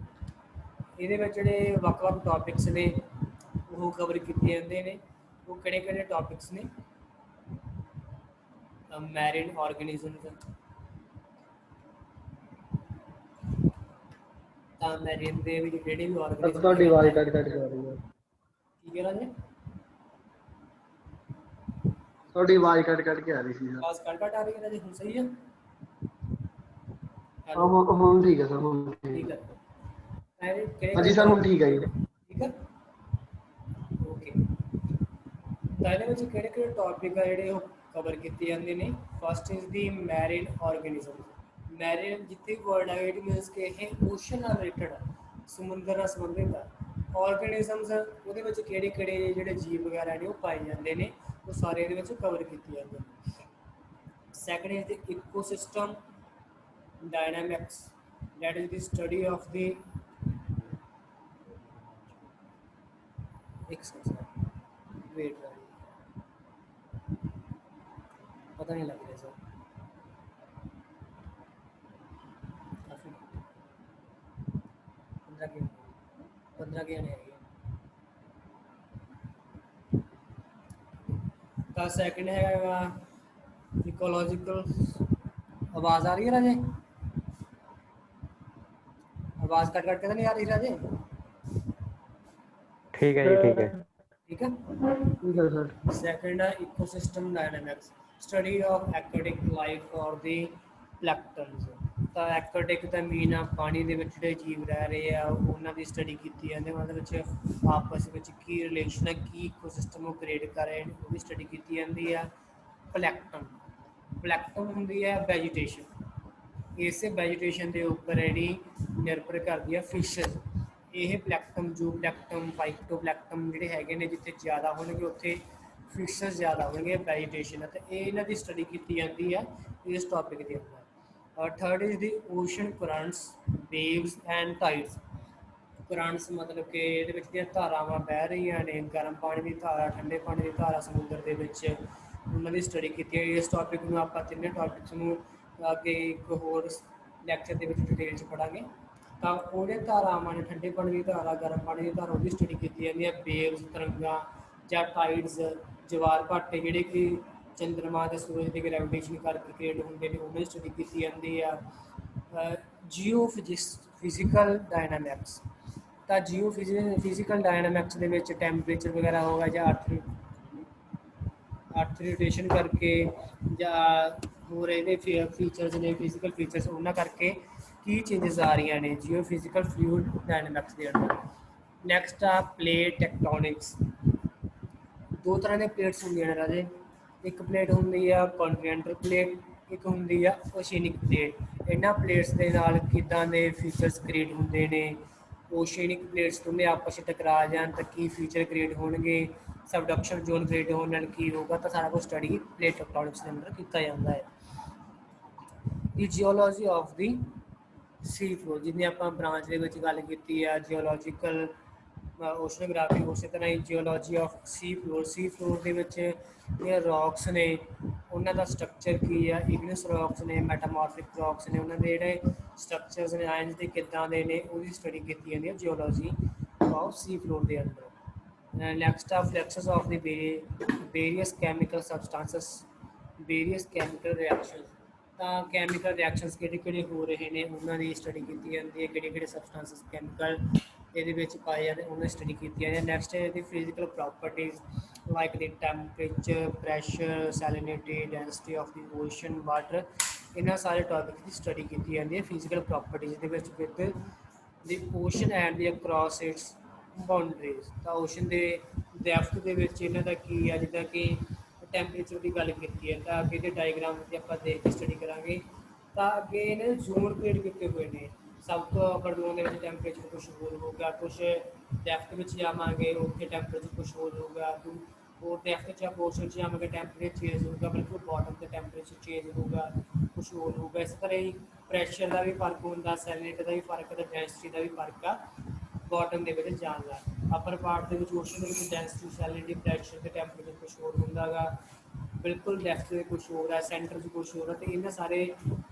ਇਹਦੇ ਵਿੱਚ? ਜਿਹੜੇ ਵੱਖ-ਵੱਖ ਟੌਪਿਕਸ ਨੇ ਉਹ ਕਵਰ ਕੀਤੇ ਜਾਂਦੇ ਨੇ। ਉਹ ਕਿਹੜੇ ਕਿਹੜੇ ਟੌਪਿਕਸ ਨੇ? ਮੈਰੀਨ ਆਰਗੇਨਿਜ਼ਮਸ, ਤਾਂ ਮੈਰੀਨ ਦੇ ਵਿੱਚ ਜਿਹੜੇ ਵੀ ਆਰਗੇਨਿਜ਼ਮ ਤੁਹਾਡੀ ਆਵਾਜ਼ ਕੱਟ ਕੇ ਆ ਰਹੀ ਹੈ। ਕੀ ਕਹਿ ਰਹੇ ਨੇ? ਤੁਹਾਡੀ ਆਵਾਜ਼ ਕੱਟ ਕੇ ਆ ਰਹੀ ਸੀ। ਆਵਾਜ਼ ਕੱਟ ਆ ਰਹੀ ਹੈ ਜੀ, ਹੁਣ ਸਹੀ ਹੈ? ਹੁਣ ਠੀਕ ਹੈ ਸਰ, ਹੁਣ ਠੀਕ ਹੈ। ਹਾਂਜੀ ਸਰ, ਹੁਣ ਠੀਕ ਹੈ ਜੀ। ਠੀਕ ਹੈ, ਓਕੇ। ਤਾਂ ਇਹਦੇ ਵਿੱਚ ਕਿਹੜੇ ਕਿਹੜੇ ਟੌਪਿਕ ਆ ਜਿਹੜੇ ਉਹ ਕਵਰ ਕੀਤੇ ਜਾਂਦੇ ਨੇ? First is the Marine organism. Marine ਜਿੱਥੇ ਵਰਡ ਆ, ਇਟ ਮੀਨਸ ਕਿ ਇਹ ਓਸ਼ਨ ਨਾਲ ਰਿਲੇਟਡ, ਸਮੁੰਦਰ ਨਾਲ ਸੰਬੰਧਿਤ ਆ। ਆਰਗੇਨਿਜ਼ਮਸ ਉਹਦੇ ਵਿੱਚ ਕਿਹੜੇ ਕਿਹੜੇ ਜਿਹੜੇ ਜੀਵ ਵਗੈਰਾ ਨੇ ਉਹ ਪਾਏ ਜਾਂਦੇ ਨੇ, ਉਹ ਸਾਰੇ ਇਹਦੇ ਵਿੱਚ ਕਵਰ ਕੀਤੇ ਜਾਂਦੇ ਨੇ। Second is the ecosystem dynamics, that is the study of the wait, पता नहीं लग रहा सर, काफी 15 के आने आएंगे। का सेकंड है इकोलॉजिकल। आवाज आ रही है राजे? आवाज कट कट के तो नहीं आ रही राजे? ठीक है जी, ठीक है, ठीक है। ठीक है सर। सेकंड है ecosystem dynamics, study of aquatic life और द प्लैंक्टन्स। ਤਾਂ ਐਕਵਾਟਿਕ ਦਾ ਮੀਨ ਆ ਪਾਣੀ ਦੇ ਵਿੱਚ ਜਿਹੜੇ ਜੀਵ ਰਹਿ ਰਹੇ ਆ ਉਹਨਾਂ ਦੀ ਸਟੱਡੀ ਕੀਤੀ ਜਾਂਦੀ, ਉਹਨਾਂ ਦੇ ਵਿੱਚ ਆਪਸ ਵਿੱਚ ਕੀ ਰਿਲੇਸ਼ਨ ਹੈ, ਕੀ ਇਕੋਸਿਸਟਮ ਉਹ ਕ੍ਰੀਏਟ ਕਰ ਰਹੇ ਨੇ, ਉਹਦੀ ਸਟੱਡੀ ਕੀਤੀ ਜਾਂਦੀ ਆ। ਪਲੈਕਟਨ ਹੁੰਦੀ ਹੈ ਵੈਜੀਟੇਸ਼ਨ, ਇਸੇ ਵੈਜੀਟੇਸ਼ਨ ਦੇ ਉੱਪਰ ਜਿਹੜੀ ਨਿਰਭਰ ਕਰਦੀ ਆ ਫਿਸ਼ਜ਼। ਇਹ ਪਲੈਕਟਨ, ਜ਼ੂਪਲੈਕਟਨ, ਫਾਈਟੋਪਲੈਕਟਨ ਜਿਹੜੇ ਹੈਗੇ ਨੇ, ਜਿੱਥੇ ਜ਼ਿਆਦਾ ਹੋਣਗੇ ਉੱਥੇ ਫਿਸ਼ਜ਼ ਜ਼ਿਆਦਾ ਹੋਣਗੇ, ਵੈਜੀਟੇਸ਼ਨ। ਅਤੇ ਇਹ ਇਹਨਾਂ ਦੀ ਸਟੱਡੀ ਕੀਤੀ ਜਾਂਦੀ ਆ ਇਸ ਟੌਪਿਕ ਦੇ ਅੰਦਰ। Third is the ocean currents, waves and tides. Currents ਮਤਲਬ ਕਿ ਇਹਦੇ ਵਿੱਚ ਦੀਆਂ ਧਾਰਾਵਾਂ ਬਹਿ ਰਹੀਆਂ ਨੇ, ਗਰਮ ਪਾਣੀ ਦੀ ਧਾਰਾ, ਠੰਡੇ ਪਾਣੀ ਦੀ ਧਾਰਾ ਸਮੁੰਦਰ ਦੇ ਵਿੱਚ, ਉਹਨਾਂ ਦੀ ਸਟੱਡੀ ਕੀਤੀ ਹੈ। ਇਸ ਟੌਪਿਕ ਨੂੰ ਆਪਾਂ ਤਿੰਨੇ ਟੌਪਿਕਸ ਨੂੰ ਅੱਗੇ ਇੱਕ ਹੋਰ ਲੈਕਚਰ ਦੇ ਵਿੱਚ ਡਿਟੇਲ 'ਚ ਪੜ੍ਹਾਂਗੇ। ਤਾਂ ਉਹਦੇ ਧਾਰਾਵਾਂ ਨੇ, ਠੰਡੇ ਪਾਣੀ ਦੀ ਧਾਰਾ, ਗਰਮ ਪਾਣੀ ਦੀ ਧਾਰਾ, ਉਹਦੀ ਸਟੱਡੀ ਕੀਤੀ ਜਾਂਦੀ ਹੈ। ਵੇਵਸ, ਤਰੰਗਾਂ ਜਾਂ ਟਾਈਡਸ, ਜਵਾਰ ਭਾਟੇ ਜਿਹੜੇ ਕਿ ਚੰਦਰਮਾ ਅਤੇ ਸੂਰਜ ਦੀ ਗ੍ਰੈਵੀਟੇਸ਼ਨ ਕਰਕੇ ਕ੍ਰੀਏਟ ਹੁੰਦੇ ਨੇ, ਉਹਨਾਂ ਦੀ ਸਟੱਡੀ ਕੀਤੀ ਜਾਂਦੀ ਆ। ਫਿਜ਼ੀਕਲ ਡਾਇਨਾਮਿਕਸ, ਤਾਂ ਫਿਜ਼ੀਕਲ ਡਾਇਨਾਮਿਕਸ ਦੇ ਵਿੱਚ ਟੈਂਪਰੇਚਰ ਵਗੈਰਾ ਹੋਗਾ ਜਾਂ ਅਰਥ ਰੋਟੇਸ਼ਨ ਕਰਕੇ ਜਾਂ ਹੋਰ ਇਹਦੇ ਫੀਚਰਸ ਨੇ, ਫਿਜ਼ੀਕਲ ਫੀਚਰਸ, ਉਹਨਾਂ ਕਰਕੇ ਕੀ ਚੇਂਜਸ ਆ ਰਹੀਆਂ ਨੇ ਫਿਜ਼ੀਕਲ ਫਲੂਇਡ ਡਾਇਨਾਮਿਕਸ ਦੇ ਅੰਦਰ। ਨੈਕਸਟ ਆ ਪਲੇਟ ਟੈਕਟੋਨਿਕਸ। ਦੋ ਤਰ੍ਹਾਂ ਦੇ ਪਲੇਟਸ ਹੁੰਦੀਆਂ ਨੇ ਰਾਜੇ, ਇੱਕ ਪਲੇਟ ਹੁੰਦੀ ਆ ਕੌਂਟੀਨੈਂਟਲ ਪਲੇਟ, ਇੱਕ ਹੁੰਦੀ ਆ ਓਸ਼ੀਨਿਕ ਪਲੇਟ। ਇਹਨਾਂ ਪਲੇਟਸ ਦੇ ਨਾਲ ਕਿੱਦਾਂ ਦੇ ਫੀਚਰਸ ਕ੍ਰੀਏਟ ਹੁੰਦੇ ਨੇ, ਓਸ਼ੀਨਿਕ ਪਲੇਟਸ ਦੋਵੇਂ ਆਪਸ ਵਿੱਚ ਟਕਰਾ ਜਾਣ ਤਾਂ ਕੀ ਫੀਚਰ ਕ੍ਰੀਏਟ ਹੋਣਗੇ, ਸਬਡਕਸ਼ਨ ਜ਼ੋਨ ਕ੍ਰੀਏਟ ਹੋਣ ਨਾਲ ਕੀ ਹੋਊਗਾ, ਤਾਂ ਸਾਰਾ ਕੁਝ ਸਟੱਡੀ ਪਲੇਟ ਟੈਕਟੋਨਿਕਸ ਦੇ ਅੰਦਰ ਕੀਤਾ ਜਾਂਦਾ ਹੈ। The geology of the sea floor, ਜਿਵੇਂ ਆਪਾਂ ਬ੍ਰਾਂਚ ਦੇ ਵਿੱਚ ਗੱਲ ਕੀਤੀ ਆ ਜੀਓਲੋਜੀਕਲ ਓਸ਼ਨੋਗ੍ਰਾਫੀ, ਉਸੇ ਤਰ੍ਹਾਂ ਹੀ geology of sea floor. Sea floor ਦੇ ਵਿੱਚ ਜਿਹੜੇ ਰੌਕਸ ਨੇ ਉਹਨਾਂ ਦਾ ਸਟਰਕਚਰ ਕੀ ਆ, ਇਗਨਸ ਰੌਕਸ ਨੇ, ਮੈਟਾਮੋਰਫਿਕ ਰੌਕਸ ਨੇ, ਉਹਨਾਂ ਦੇ ਜਿਹੜੇ ਸਟਰਕਚਰਸ ਨੇ ਆਇਨਸ ਦੇ ਕਿੱਦਾਂ ਦੇ ਨੇ, ਉਹਦੀ ਸਟੱਡੀ ਕੀਤੀ ਜਾਂਦੀ ਹੈ ਜੀਓਲੋਜੀ ਆਫ ਸੀ ਫਲੋਰ ਦੇ ਅੰਦਰ। ਨੈਕਸਟ ਆ fluxes of the various chemical substances, various chemical reaction. ਤਾਂ ਕੈਮੀਕਲ ਰਿਐਕਸ਼ਨਸ ਕਿਹੜੇ ਕਿਹੜੇ ਹੋ ਰਹੇ ਨੇ ਉਹਨਾਂ ਦੀ ਸਟੱਡੀ ਕੀਤੀ ਜਾਂਦੀ ਹੈ, ਕਿਹੜੇ ਕਿਹੜੇ ਸਬਸਟੈਂਸਸ ਕੈਮੀਕਲ ਇਹਦੇ ਵਿੱਚ ਪਾਏ ਜਾਂਦੇ ਉਹਨਾਂ ਦੀ ਸਟੱਡੀ ਕੀਤੀ ਜਾਂਦੀ ਹੈ। ਨੈਕਸਟ ਹੈ ਇਹਦੀ physical properties like the temperature, pressure, salinity, density of the ocean, water, ਇਹਨਾਂ ਸਾਰੇ ਟੌਪਿਕ ਦੀ ਸਟੱਡੀ ਕੀਤੀ ਜਾਂਦੀ ਹੈ ਫਿਜ਼ੀਕਲ ਪ੍ਰੋਪਰਟੀਜ਼ ਦੇ ਵਿੱਚ with the ocean and the across it's boundaries. ਤਾਂ ਓਸ਼ਨ ਦੇ ਡੈਪਥ ਦੇ ਵਿੱਚ ਇਹਨਾਂ ਦਾ ਕੀ ਆ, ਜਿੱਦਾਂ ਕਿ ਟੈਂਪਰੇਚਰ ਦੀ ਗੱਲ ਕੀਤੀ ਹੈ ਤਾਂ ਅੱਗੇ ਦੇ ਡਾਇਗਰਾਮ 'ਤੇ ਆਪਾਂ ਦੇਖ ਕੇ ਸਟੱਡੀ ਕਰਾਂਗੇ। ਤਾਂ ਅੱਗੇ ਇਹਨਾਂ ਜ਼ੋਨ ਕ੍ਰੀਏਟ ਕੀਤੇ ਹੋਏ ਨੇ, ਸਭ ਤੋਂ ਅੱਪਰ ਜ਼ੋਨ ਦੇ ਵਿੱਚ ਟੈਂਪਰੇਚਰ ਕੁਛ ਹੋਰ ਹੋਊਗਾ, ਕੁਛ ਡੈਪਥ ਵਿੱਚ ਜਾਵਾਂਗੇ ਉੱਥੇ ਟੈਂਪਰੇਚਰ ਕੁਛ ਹੋਰ ਹੋਊਗਾ, ਹੋਰ ਡੈਪਥ 'ਚ ਆਪਾਂ ਓਸ਼ਨ 'ਚ ਜਾਵਾਂਗੇ ਟੈਂਪਰੇਚਰ ਚੇਂਜ ਹੋਊਗਾ, ਬਿਲਕੁਲ ਬਾਟਮ 'ਤੇ ਟੈਂਪਰੇਚਰ ਚੇਂਜ ਹੋਊਗਾ, ਕੁਛ ਹੋਰ ਹੋਊਗਾ। ਇਸ ਤਰ੍ਹਾਂ ਹੀ ਪ੍ਰੈਸ਼ਰ ਦਾ ਵੀ ਫਰਕ ਹੁੰਦਾ, ਸੈਲਿਨਿਟੀ ਦਾ ਵੀ ਫਰਕ ਹੈ, ਡੈਂਸਿਟੀ ਦਾ ਵੀ ਫਰਕ ਆ ਬਾਟਮ ਦੇ ਵਿੱਚ ਜਾਣ ਦਾ। ਅਪਰ ਪਾਰਟ ਦੇ ਵਿੱਚ ਓਸ਼ਨ ਦੇ ਵਿੱਚ ਡੈਂਸਿਟੀ, ਸੈਲਿਨਿਟੀ, ਪ੍ਰੈਸ਼ਰ ਤੇ ਟੈਂਪਰੇਚਰ ਕੁਛ ਹੋਰ ਹੁੰਦਾ ਗਾ, ਬਿਲਕੁਲ ਡੈਪਥ ਦੇ ਕੁਛ ਹੋਰ ਹੈ, ਸੈਂਟਰ 'ਚ ਕੁਛ ਹੋਰ ਹੈ। ਅਤੇ ਇਹਨਾਂ ਸਾਰੇ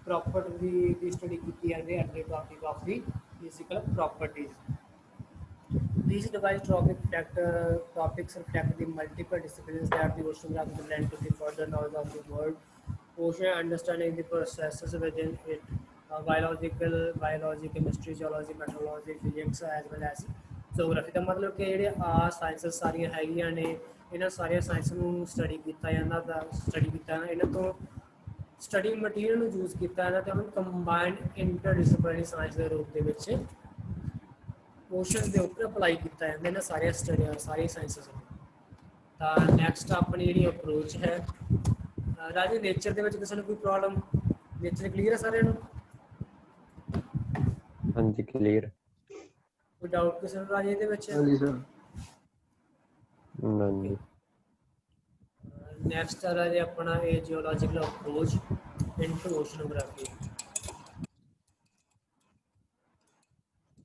ਪ੍ਰੋਪਰਟੀ ਦੀ ਸਟੱਡੀ ਕੀਤੀ ਜਾਂਦੀ ਹੈ under topic of the physical properties. These devised topics reflect the multiple disciplines that the oceanography will lend to the further knowledge of the world. Ocean understanding the processes within it, biology, chemistry, geology, meteorology, physics, as well as geography। ਦਾ ਮਤਲਬ ਕਿ ਜਿਹੜੇ sciences ਸਾਰੀਆਂ ਹੈਗੀਆਂ ਨੇ, ਇਹਨਾਂ ਸਾਰੀਆਂ science ਨੂੰ study ਕੀਤਾ ਜਾਂਦਾ, ਇਹਨਾਂ ਤੋਂ ਸਟੱਡੀ ਮਟੀਰੀਅਲ ਨੂੰ ਯੂਜ਼ ਕੀਤਾ ਜਾਂਦਾ ਅਤੇ ਉਹਨੂੰ ਕੰਬਾਈਨਡ ਇੰਟਰਡਿਸਪਲਿਨਰੀ ਸਾਇੰਸ ਦੇ ਰੂਪ ਦੇ ਵਿੱਚ ਓਸ਼ਨ ਦੇ ਉੱਪਰ ਅਪਲਾਈ ਕੀਤਾ ਜਾਂਦਾ ਇਹਨਾਂ ਸਾਰੀਆਂ ਸਾਇੰਸਸ ਨੂੰ। ਤਾਂ ਨੈਕਸਟ ਆਪਣੀ ਜਿਹੜੀ ਅਪਰੋਚ ਹੈ ਰਾਜੇ, ਨੇਚਰ ਦੇ ਵਿੱਚ ਕਿਸੇ ਨੂੰ ਕੋਈ ਪ੍ਰੋਬਲਮ, ਨੇਚਰ ਕਲੀਅਰ ਹੈ ਸਾਰਿਆਂ ਨੂੰ? ਹਾਂਜੀ ਕਲੀਅਰ। ਕੋਈ ਡਾਊਟ ਕਿਸੇ ਨੂੰ ਰਾਜੇ ਇਹਦੇ ਵਿੱਚ? ਹਾਂਜੀ ਸਰ। ਹਾਂਜੀ। ਨੈਕਸਟ ਆ ਰਾਜੇ ਆਪਣਾ ਇਹ geological approach into oceanography.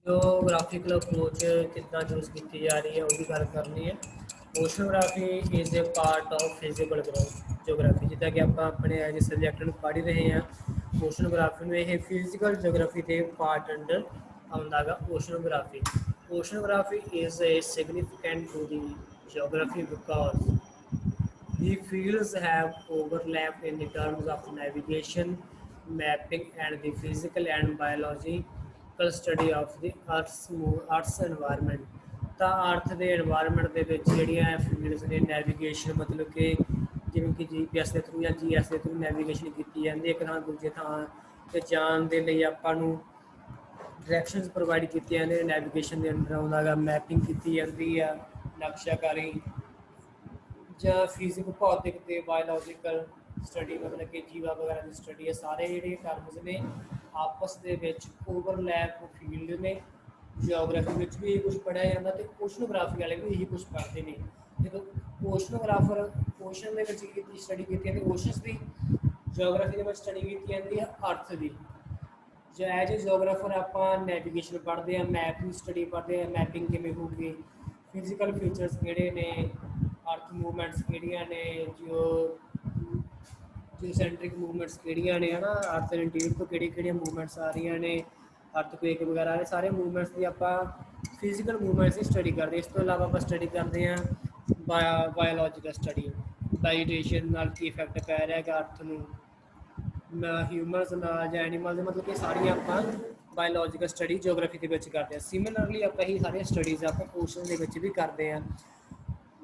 Geographical approach ਕਿੱਦਾਂ ਯੂਜ਼ ਕੀਤੀ ਜਾ ਰਹੀ ਹੈ ਉਹਦੀ ਗੱਲ ਕਰਨੀ ਹੈ। Oceanography is a part of physical geography, ਜਿੱਦਾਂ ਕਿ ਆਪਾਂ ਆਪਣੇ ਐਜ ਸਬਜੈਕਟ ਨੂੰ ਪੜ੍ਹ ਰਹੇ ਹਾਂ ਓਸ਼ਨੋਗ੍ਰਾਫੀ ਨੂੰ, ਇਹ ਫਿਜ਼ੀਕਲ ਜਿਓਗ੍ਰਾਫੀ ਦੇ ਪਾਰਟ ਅੰਡਰ ਆਉਂਦਾ ਗਾ oceanography. Oceanography is a significant to the geography because the fields have overlap in the terms of navigation, mapping, and the physical and biological study of the Earth's environment। ਤਾਂ ਅਰਥ ਦੇ environment ਦੇ ਵਿੱਚ ਜਿਹੜੀਆਂ fields ਨੇ, navigation ਮਤਲਬ ਕਿ ਜਿਵੇਂ ਕਿ GPS ਦੇ ਥਰੂ ਜਾਂ GS ਦੇ ਥਰੂ ਨੈਵੀਗੇਸ਼ਨ ਕੀਤੀ ਜਾਂਦੀ ਹੈ ਇੱਕ ਥਾਂ ਦੂਜੇ ਥਾਂ ਤੇ ਜਾਣ ਦੇ ਲਈ ਆਪਾਂ ਨੂੰ ਡਾਇਰੈਕਸ਼ਨਸ ਪ੍ਰੋਵਾਈਡ ਕੀਤੀਆਂ ਨੇ। ਨੈਵੀਗੇਸ਼ਨ ਦੇ ਅੰਡਰ ਆਉਂਦਾ ਗਾ, ਮੈਪਿੰਗ ਕੀਤੀ ਜਾਂਦੀ ਆ, ਨਕਸ਼ਾਕਾਰੀ ਜਾਂ ਫਿਜ਼ਿਕ ਭੌਤਿਕ ਤੇ ਬਾਇਓਲੋਜੀਕਲ ਸਟੱਡੀ, ਮਤਲਬ ਕਿ ਜੀਵਾ ਵਗੈਰਾ ਦੀ ਸਟੱਡੀ ਹੈ। ਸਾਰੇ ਜਿਹੜੇ ਟਰਮਸ ਨੇ ਆਪਸ ਦੇ ਵਿੱਚ ਓਵਰਲੈਪ ਫੀਲਡ ਨੇ। ਜਿਓਗ੍ਰਾਫੀ ਵਿੱਚ ਵੀ ਇਹ ਕੁਝ ਪੜ੍ਹਿਆ ਜਾਂਦਾ ਤੇ ਓਸ਼ਨੋਗ੍ਰਾਫੀ ਵਾਲੇ ਵੀ ਇਹੀ ਕੁਝ ਪੜ੍ਹਦੇ ਨੇ। ਜਦੋਂ ਓਸ਼ਨੋਗ੍ਰਾਫਰ ਓਸ਼ਨ ਦੇ ਵਿੱਚ ਕੀਤੀ ਸਟੱਡੀ ਕੀਤੀ ਜਾਂਦੀ, ਓਸ਼ਨਸ ਦੀ ਜਿਓਗ੍ਰਾਫੀ ਦੇ ਵਿੱਚ ਸਟੱਡੀ ਕੀਤੀ ਜਾਂਦੀ ਹੈ ਅਰਥ ਦੀ। ਜਾਂ ਐਜ ਏ ਜਿਓਗ੍ਰਾਫਰ ਆਪਾਂ ਨੈਵੀਗੇਸ਼ਨ ਪੜ੍ਹਦੇ ਹਾਂ, ਮੈਪ ਦੀ ਸਟੱਡੀ ਪੜ੍ਹਦੇ ਹਾਂ, ਮੈਪਿੰਗ ਕਿਵੇਂ ਹੋਊਗੀ, ਫਿਜ਼ੀਕਲ ਫੀਚਰਸ ਕਿਹੜੇ ਨੇ, ਅਰਥ ਮੂਵਮੈਂਟਸ ਕਿਹੜੀਆਂ ਨੇ, ਜਿਓਸੈਂਟਰਿਕ ਮੂਵਮੈਂਟਸ ਕਿਹੜੀਆਂ ਨੇ, ਹੈ ਨਾ, ਅਰਥ ਇੰਟੀਰੀਅਰ ਤੋਂ ਕਿਹੜੀਆਂ ਮੂਵਮੈਂਟਸ ਆ ਰਹੀਆਂ ਨੇ, ਅਰਥਕੁਏਕ ਵਗੈਰਾ ਇਹ ਸਾਰੇ ਮੂਵਮੈਂਟਸ ਦੀ ਆਪਾਂ ਫਿਜ਼ੀਕਲ ਮੂਵਮੈਂਟਸ ਦੀ ਸਟੱਡੀ ਕਰਦੇ। ਇਸ ਤੋਂ ਇਲਾਵਾ ਆਪਾਂ ਸਟੱਡੀ ਕਰਦੇ ਹਾਂ ਬਾਇਓਲੋਜੀਕਲ ਸਟੱਡੀ, ਵੈਜੀਟੇਸ਼ਨ ਨਾਲ ਕੀ ਇਫੈਕਟ ਪੈ ਰਿਹਾ ਹੈਗਾ ਅਰਥ ਨੂੰ, ਹਿਊਮਨਸ ਨਾਲ ਜਾਂ ਐਨੀਮਲ, ਮਤਲਬ ਕਿ ਸਾਰੀਆਂ ਆਪਾਂ ਬਾਇਓਲੋਜੀਕਲ ਸਟੱਡੀ ਜਿਓਗ੍ਰਾਫੀ ਦੇ ਵਿੱਚ ਕਰਦੇ ਹਾਂ। ਸਿਮਿਲਰਲੀ ਆਪਾਂ ਇਹ ਸਾਰੀਆਂ ਸਟੱਡੀਜ਼ ਆਪਾਂ ਓਸ਼ਨ ਦੇ ਵਿੱਚ ਵੀ ਕਰਦੇ ਹਾਂ।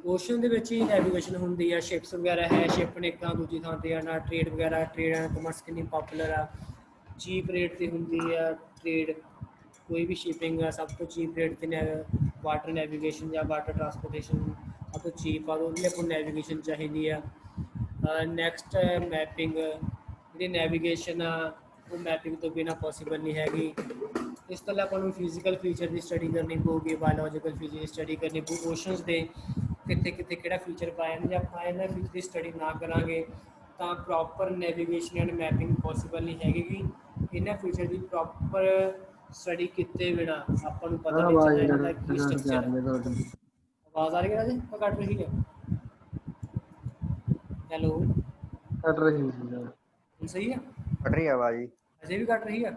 ਓਸ਼ਨ ਦੇ ਵਿੱਚ ਹੀ ਨੈਵੀਗੇਸ਼ਨ ਹੁੰਦੀ ਆ, ਸ਼ਿਪਸ ਵਗੈਰਾ ਹੈ, ਸ਼ਿਪ ਨੇ ਇੱਕ ਥਾਂ ਦੂਜੀ ਥਾਂ 'ਤੇ ਆਉਣਾ, ਟ੍ਰੇਡ ਵਗੈਰਾ, ਟ੍ਰੇਡ ਐਂਡ ਕਮਰਸ ਕਿੰਨੀ ਪਾਪੂਲਰ ਆ, ਚੀਪ ਰੇਟ 'ਤੇ ਹੁੰਦੀ ਆ ਟ੍ਰੇਡ, ਕੋਈ ਵੀ ਸ਼ਿਪਿੰਗ ਆ ਸਭ ਤੋਂ ਚੀਪ ਰੇਟ 'ਤੇ ਵਾਟਰ ਨੈਵੀਗੇਸ਼ਨ ਜਾਂ ਵਾਟਰ ਟਰਾਂਸਪੋਰਟੇਸ਼ਨ ਸਭ ਤੋਂ ਚੀਪ ਆ, ਉਹਦੇ ਲਈ ਆਪਾਂ ਨੈਵੀਗੇਸ਼ਨ ਚਾਹੀਦੀ ਆ। ਨੈਕਸਟ ਹੈ ਮੈਪਿੰਗ। ਜਿਹੜੀ ਨੈਵੀਗੇਸ਼ਨ ਆ ਉਹ ਮੈਪਿੰਗ ਤੋਂ ਬਿਨਾਂ ਪੋਸੀਬਲ ਨਹੀਂ ਹੈਗੀ। ਇਸ ਤੋਂ ਇਲਾਵਾ ਆਪਾਂ ਨੂੰ ਫਿਜ਼ੀਕਲ ਫੀਚਰ ਦੀ ਸਟੱਡੀ ਕਰਨੀ ਪਊਗੀ, ਬਾਇਓਲੋਜੀਕਲ ਫੀਚਰ ਦੀ ਸਟੱਡੀ ਕਰਨੀ ਪਊ, ਓਸ਼ਨਸ ਦੇ ਕਿੱਥੇ ਕਿੱਥੇ ਕਿਹੜਾ ਫੀਚਰ ਪਾਇਆ ਨੇ। ਜੇ ਆਪਾਂ ਇਹਨਾਂ ਫੀਚਰ ਦੀ ਸਟੱਡੀ ਨਾ ਕਰਾਂਗੇ ਤਾਂ proper navigation and mapping possible ਨਹੀਂ ਹੈਗੀ। ਇਹਨਾਂ ਫੀਚਰ ਦੀ ਪ੍ਰੋਪਰ ਸਟੱਡੀ ਕੀਤੇ ਬਿਨਾਂ ਆਪਾਂ ਨੂੰ ਪਤਾ ਨਹੀਂ ਚੱਲਣਾ ਇਹਨਾਂ ਦਾ ਕੀ ਸਟਰਕਚਰ ਹੈ। ਆਵਾਜ਼ ਆ ਰਹੀ ਹੈ ਰਾਜੇ? ਕੱਟ ਰਹੀ ਹੈ? ਹੈਲੋ, ਕੱਟ ਰਹੀ ਸੀ। ਹੁਣ ਸਹੀ ਹੈ? ਕੱਟ ਰਹੀ ਆਵਾਜ਼ ਜੀ। ਅਜੇ ਵੀ ਕੱਟ ਰਹੀ ਆ?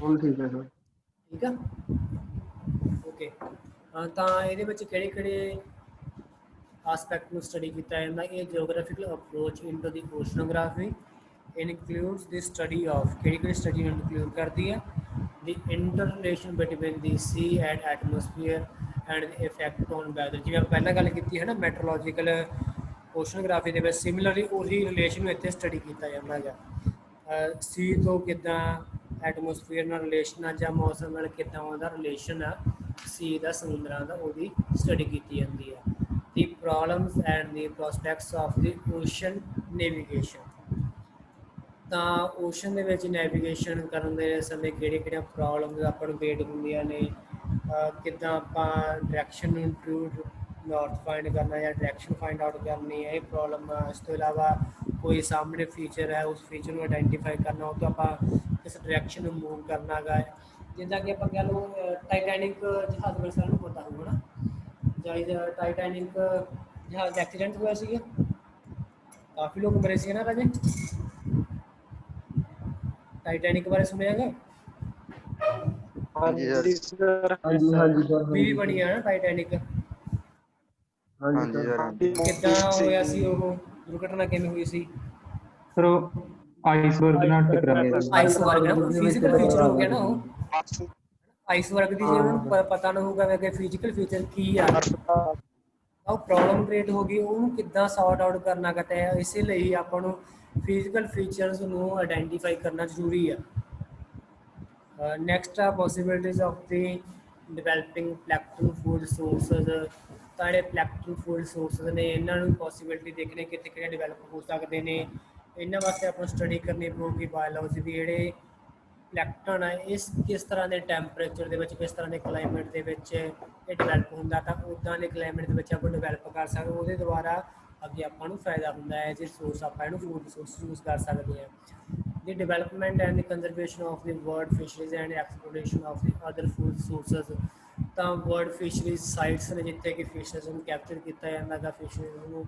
ਹੁਣ ਠੀਕ ਹੈ ਸਰ। ਠੀਕ ਆ, ਓਕੇ। ਤਾਂ ਇਹਦੇ ਵਿੱਚ ਕਿਹੜੇ ਕਿਹੜੇ ਆਸਪੈਕਟ ਨੂੰ ਸਟੱਡੀ ਕੀਤਾ ਜਾਂਦਾ? ਇਹ Geographical approach into the oceanography includes the study of, ਕਿਹੜੀ ਕਿਹੜੀ ਸਟੱਡੀ ਨੂੰ ਇਨਕਲੂਡ ਕਰਦੀ ਹੈ? ਦੀ inter relation between the C and atmosphere and the effect on weather. ਜਿਵੇਂ ਆਪਾਂ ਪਹਿਲਾਂ ਗੱਲ ਕੀਤੀ ਹੈ ਨਾ ਮੈਟਰੋਲੋਜੀਕਲ ਓਸ਼ਨੋਗ੍ਰਾਫੀ ਦੇ ਵਿੱਚ, ਸਿਮਿਲਰਲੀ ਉਹੀ ਰਿਲੇਸ਼ਨ ਨੂੰ ਇੱਥੇ ਸਟੱਡੀ ਕੀਤਾ ਜਾਂਦਾ ਹੈਗਾ। ਸੀ ਤੋਂ ਕਿੱਦਾਂ ਐਟਮੋਸਫੀਅਰ ਨਾਲ ਰਿਲੇਸ਼ਨ ਆ ਜਾਂ ਮੌਸਮ ਨਾਲ ਕਿੱਦਾਂ ਉਹਦਾ ਰਿਲੇਸ਼ਨ ਆ, ਸੀ ਦਾ, ਸਮੁੰਦਰਾਂ ਦਾ, ਉਹਦੀ ਸਟੱਡੀ ਕੀਤੀ ਜਾਂਦੀ ਆ। The problems and the prospects of the ocean navigation. ਤਾਂ ਓਸ਼ਨ ਦੇ ਵਿੱਚ ਨੈਵੀਗੇਸ਼ਨ ਕਰਨ ਦੇ ਸਮੇਂ ਕਿਹੜੀਆਂ ਪ੍ਰੋਬਲਮਸ ਆਪਾਂ ਨੂੰ ਵੇਟ ਹੁੰਦੀਆਂ ਨੇ, ਕਿੱਦਾਂ ਆਪਾਂ ਡਾਇਰੈਕਸ਼ਨ ਨੂੰ ਇੰਕਲੂਡ ਨਾਰਥ ਫਾਈਂਡ ਕਰਨਾ ਜਾਂ ਡਾਇਰੈਕਸ਼ਨ ਫਾਈਂਡ ਆਊਟ ਕਰਨੀ ਹੈ, ਇਹ ਪ੍ਰੋਬਲਮ ਆ। ਇਸ ਤੋਂ ਇਲਾਵਾ ਕੋਈ ਸਾਹਮਣੇ ਫੀਚਰ ਹੈ, ਉਸ ਫੀਚਰ ਨੂੰ ਆਇਡੈਂਟੀਫਾਈ ਕਰਨਾ, ਉਹ ਤੋਂ ਆਪਾਂ ਕਿਸ ਡਾਇਰੈਕਸ਼ਨ ਨੂੰ ਮੂਵ ਕਰਨਾ ਹੈਗਾ। ਜਿੱਦਾਂ ਕਿ ਆਪਾਂ ਕਹਿ ਲਓ ਟਾਈਟੈਨਿਕ ਜਹਾਜ਼ ਬਾਰੇ ਸਾਰਿਆਂ ਨੂੰ ਪਤਾ ਹੋਊਗਾ ਨਾ, ਜਾਂ ਟਾਈਟੈਨਿਕ ਜਹਾਜ਼ ਦਾ ਐਕਸੀਡੈਂਟ ਹੋਇਆ ਸੀਗਾ, ਕਾਫੀ ਲੋਕ ਮਰੇ ਸੀ ਨਾ ਰਾਜੇ। ਟਾਈਟੈਨਿਕ ਬਾਰੇ ਸੁਣਿਆ ਹੈਗਾ? ਹਾਂਜੀ ਸਰ। ਹਾਂਜੀ ਹਾਂਜੀ ਸਰ। ਵੀ ਬਣੀ ਆ ਨਾ ਟਾਈਟੈਨਿਕ। ਹਾਂਜੀ ਸਰ। ਕਿੱਦਾਂ ਹੋਇਆ ਸੀ ਉਹ ਦੁਰਘਟਨਾ, ਕਿਵੇਂ ਹੋਈ ਸੀ? ਸਰ ਆਈਸਬਰਗ ਨਾਲ ਟਕਰਾ ਗਿਆ ਸੀ। ਆਈਸਬਰਗ ਨਾ ਫਿਜ਼ੀਕਲ ਫੀਚਰ ਹੋ ਗਿਆ ਨਾ ਉਹ। ਆਈਸਬਰਗ ਦੀ ਜੇ ਉਹਨਾਂ ਨੂੰ ਪਤਾ ਨਾ ਹੋਊਗਾ ਕਿ ਫਿਜ਼ੀਕਲ ਫੀਚਰ ਕੀ ਆ, ਉਹ ਪ੍ਰੋਬਲਮ ਕ੍ਰੀਏਟ ਹੋ ਗਈ, ਉਹਨੂੰ ਕਿੱਦਾਂ ਸੌਰਟ ਆਊਟ ਕਰਨਾ ਕਹਤੇ ਹੈ। ਇਸੇ ਲਈ ਆਪਾਂ ਨੂੰ ਫਿਜ਼ੀਕਲ ਫੀਚਰਸ ਨੂੰ ਆਇਡੈਂਟੀਫਾਈ ਕਰਨਾ ਜ਼ਰੂਰੀ ਆ। ਨੈਕਸਟ ਆ possibilities of the developing plankton food sources. ਤਾਂ ਜਿਹੜੇ ਪਲੈਕਟਨ ਫੂਡ ਸੋਰਸਸ ਨੇ ਇਹਨਾਂ ਨੂੰ ਪੋਸੀਬਿਲਿਟੀ ਦੇਖਣੇ ਕਿੱਥੇ ਕਿਹੜੇ ਡਿਵੈਲਪ ਹੋ ਸਕਦੇ ਨੇ। ਇਹਨਾਂ ਵਾਸਤੇ ਆਪਾਂ ਸਟੱਡੀ ਕਰਨੀ ਪਊਗੀ ਬਾਇਓਲੋਜੀ ਦੀ। ਜਿਹੜੇ ਪਲੈਕਟਨ ਆ ਇਸ ਕਿਸ ਤਰ੍ਹਾਂ ਦੇ ਟੈਂਪਰੇਚਰ ਦੇ ਵਿੱਚ, ਕਿਸ ਤਰ੍ਹਾਂ ਦੇ ਕਲਾਈਮੇਟ ਦੇ ਵਿੱਚ ਇਹ ਡਿਵੈਲਪ ਹੁੰਦਾ, ਤਾਂ ਉੱਦਾਂ ਦੇ ਕਲਾਈਮੇਟ ਦੇ ਵਿੱਚ ਆਪਾਂ ਡਿਵੈਲਪ ਕਰ ਸਕਦੇ, ਉਹਦੇ ਦੁਆਰਾ ਅੱਗੇ ਆਪਾਂ ਨੂੰ ਫਾਇਦਾ ਹੁੰਦਾ ਹੈ। ਜੇ ਸੋਰਸ ਆਪਾਂ ਇਹਨੂੰ ਫੂਡ ਸੋਰਸ ਯੂਜ਼ ਕਰ ਸਕਦੇ ਹਾਂ। The development and the conservation of the world fisheries and exploration of the other food sources. ਤਾਂ ਵਰਲਡ ਫਿਸ਼ਰੀਜ਼ ਸਾਈਟਸ ਨੇ ਜਿੱਥੇ ਕਿ ਫਿਸ਼ਰਸ ਨੂੰ ਕੈਪਚਰ ਕੀਤਾ ਜਾਂਦਾ ਗਾ, ਫਿਸ਼ਰੀਜ਼ ਨੂੰ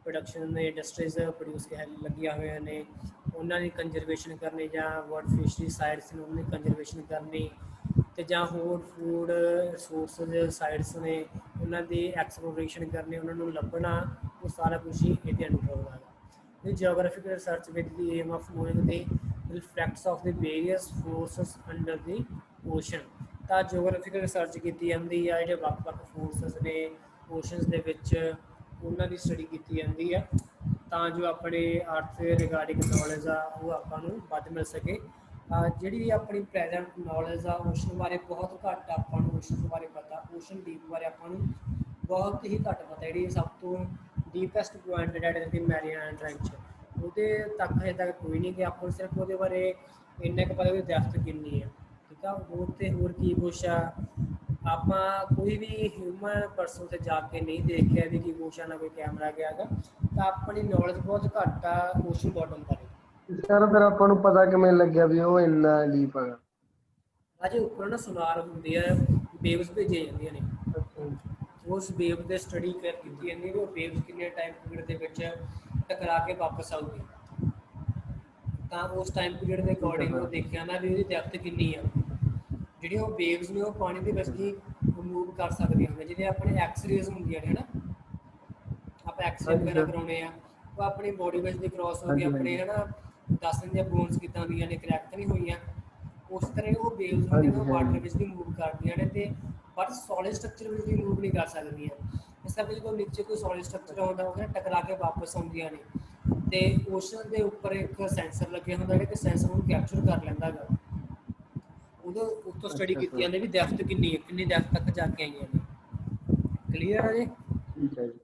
ਪ੍ਰੋਡਕਸ਼ਨ ਦੇ ਇੰਡਸਟਰੀਜ਼ ਪ੍ਰੋਡਿਊਸ ਲੱਗੀਆਂ ਹੋਈਆਂ ਨੇ, ਉਹਨਾਂ ਦੀ ਕੰਜ਼ਰਵੇਸ਼ਨ ਕਰਨੀ, ਜਾਂ ਵਰਲਡ ਫਿਸ਼ਰੀ ਸਾਈਟਸ ਨੇ ਉਹਨਾਂ ਦੀ ਕੰਜ਼ਰਵੇਸ਼ਨ ਕਰਨੀ, ਅਤੇ ਜਾਂ ਹੋਰ ਫੂਡ ਸੋਰਸਸ ਸਾਈਟਸ ਨੇ ਉਹਨਾਂ ਦੀ ਐਕਸਪਲੋਰੇਸ਼ਨ ਕਰਨੀ, ਉਹਨਾਂ ਨੂੰ ਲੱਭਣਾ, ਉਹ ਸਾਰਾ ਕੁਛ ਹੀ ਇਹਦੇ ਅੰਡਰ ਆਉਂਦਾ ਹੈ। The geographical research with the aim of knowing the effects of the various forces under the ocean। ਤਾਂ ਜਿਓਗ੍ਰਾਫਿਕਲ ਰਿਸਰਚ ਕੀਤੀ ਜਾਂਦੀ ਆ, ਜਿਹੜੇ ਵੱਖ ਵੱਖ ਫੋਰਸਸ ਨੇ ਓਸ਼ਨਸ ਦੇ ਵਿੱਚ, ਉਹਨਾਂ ਦੀ ਸਟੱਡੀ ਕੀਤੀ ਜਾਂਦੀ ਆ। ਤਾਂ ਜੋ ਆਪਣੇ ਅਰਥ ਰਿਗਾਰਡਿੰਗ ਨੌਲੇਜ ਆ ਉਹ ਆਪਾਂ ਨੂੰ ਵੱਧ ਮਿਲ ਸਕੇ। ਜਿਹੜੀ ਵੀ ਆਪਣੀ ਪ੍ਰੈਜ਼ੈਂਟ ਨੌਲੇਜ ਆ ਓਸ਼ਨ ਬਾਰੇ ਬਹੁਤ ਘੱਟ ਆਪਾਂ ਨੂੰ ਓਸ਼ਨ ਬਾਰੇ ਪਤਾ, ਓਸ਼ਨ ਡੀਪ ਬਾਰੇ ਆਪਾਂ ਨੂੰ ਬਹੁਤ ਹੀ ਘੱਟ ਪਤਾ। ਜਿਹੜੀ ਸਭ ਤੋਂ ਡੀਪੈਸਟ ਪੁਆਇੰਟ ਜਿਹੜਾ ਕਿ ਮੈਰੀਆਨਾ ਟ੍ਰੈਂਚ, ਉਹਦੇ ਤੱਕ ਹਜੇ ਤੱਕ ਕੋਈ ਨਹੀਂ ਗਿਆ। ਆਪਾਂ ਨੂੰ ਸਿਰਫ ਉਹਦੇ ਬਾਰੇ ਇੰਨਾ ਕੁ ਪਤਾ ਵੀ ਡੈਪਥ ਕਿੰਨੀ ਆ, ਠੀਕ ਆ। ਹੋਰ ਤੇ ਹੋਰ ਕੀ ਕੁਛ ਆ, ਆਪਾਂ ਕੋਈ ਵੀ ਹਿਊਮਨ ਪਰਸਨ 'ਤੇ ਜਾ ਕੇ ਨਹੀਂ ਦੇਖਿਆ ਵੀ ਕੀ ਕੁਛ ਆ, ਨਾ ਕੋਈ ਕੈਮਰਾ ਗਿਆ ਗਾ, ਤਾਂ ਆਪਣੀ ਨੌਲੇਜ ਬਹੁਤ ਘੱਟ ਆ ਓਸ਼ਨ ਬਾਟਮ ਬਾਰੇ। ਸਰ ਫਿਰ ਆਪਾਂ ਨੂੰ ਪਤਾ ਕਿਵੇਂ ਲੱਗਿਆ ਵੀ ਉਹ ਇੰਨਾ ਡੀਪ ਹੈਗਾ? ਅਜੇ ਉੱਪਰ ਨਾ ਸੁਨਾਰ ਹੁੰਦੀ ਆ, ਵੇਵਸ ਭੇਜੀਆਂ ਜਾਂਦੀਆਂ ਨੇ, ਅੱਛਾ ਜੀ। ਉਸ ਵੇਵ ਦੇ ਸਟੱਡੀ ਕੀਤੀ ਜਾਂਦੀ ਵੀ ਉਹ ਵੇਵਸ ਕਿੰਨੇ ਟਾਈਮ ਪੀਰੀਅਡ ਦੇ ਵਿੱਚ ਟਕਰਾ ਕੇ ਵਾਪਸ ਆਊਗੀ, ਤਾਂ ਉਸ ਟਾਈਮ ਪੀਰੀਅਡ ਦੇ ਅਕੋਰਡਿੰਗ ਉਹ ਦੇਖਿਆ ਨਾ ਵੀ ਉਹਦੀ ਡੈਪਥ ਕਿੰਨੀ ਆ। ਜਿਹੜੀਆਂ ਉਹ ਵੇਵਸ ਨੇ ਉਹ ਪਾਣੀ ਦੇ ਵਿੱਚ ਹੀ ਮੂਵ ਕਰ ਸਕਦੀਆਂ ਨੇ। ਜਿਵੇਂ ਆਪਣੇ ਐਕਸਰੇਜ਼ ਹੁੰਦੀਆਂ ਨੇ ਹੈ ਨਾ, ਆਪਾਂ ਐਕਸਰੇ ਵਗੈਰਾ ਕਰਾਉਣੇ ਆ, ਉਹ ਆਪਣੀ ਬੋਡੀ ਵਿੱਚ ਦੀ ਕ੍ਰੋਸ ਹੋ ਕੇ ਆਪਣੇ ਹੈ ਨਾ ਦੱਸ ਦਿੰਦੇ ਆ ਬੋਨਸ ਕਿੱਦਾਂ ਦੀਆਂ ਨੇ, ਕਰੈਕ ਤਾਂ ਨਹੀਂ ਹੋਈਆਂ। ਉਸ ਤਰ੍ਹਾਂ ਉਹ ਵੇਵਸ ਹੁੰਦੀਆਂ ਨੇ ਉਹ ਵਾਟਰ ਵਿੱਚ ਦੀ ਮੂਵ ਕਰਦੀਆਂ ਨੇ, ਅਤੇ ਬਟ ਸੋਲਿਡ ਸਟਰਕਚਰ ਵਿੱਚ ਦੀ ਮੂਵ ਨਹੀਂ ਕਰ ਸਕਦੀਆਂ। ਇਸ ਕਰਕੇ ਜਦੋਂ ਨੀਚੇ ਕੋਈ ਸੋਲਿਡ ਸਟਰਕਚਰ ਆਉਂਦਾ ਉਹ ਟਕਰਾ ਕੇ ਵਾਪਸ ਆਉਂਦੀਆਂ ਨੇ, ਅਤੇ ਓਸ਼ਨ ਦੇ ਉੱਪਰ ਇੱਕ ਸੈਂਸਰ ਲੱਗਿਆ ਹੁੰਦਾ ਜਿਹੜਾ ਕਿ ਸੈਂਸਰ ਨੂੰ ਕੈਪਚਰ ਕਰ ਲੈਂਦਾ ਹੈਗਾ। ਉਦੋਂ ਉੱਤੋਂ ਸਟੱਡੀ ਕੀਤੀ ਜਾਂਦੀ ਵੀ ਡੈਪਥ ਕਿੰਨੀ ਹੈ, ਕਿੰਨੀ ਡੈਪਥ ਤੱਕ ਜਾ ਕੇ ਆਈਆਂ ਨੇ। ਕਲੀਅਰ ਹੈ ਜੀ? ਠੀਕ ਹੈ ਜੀ।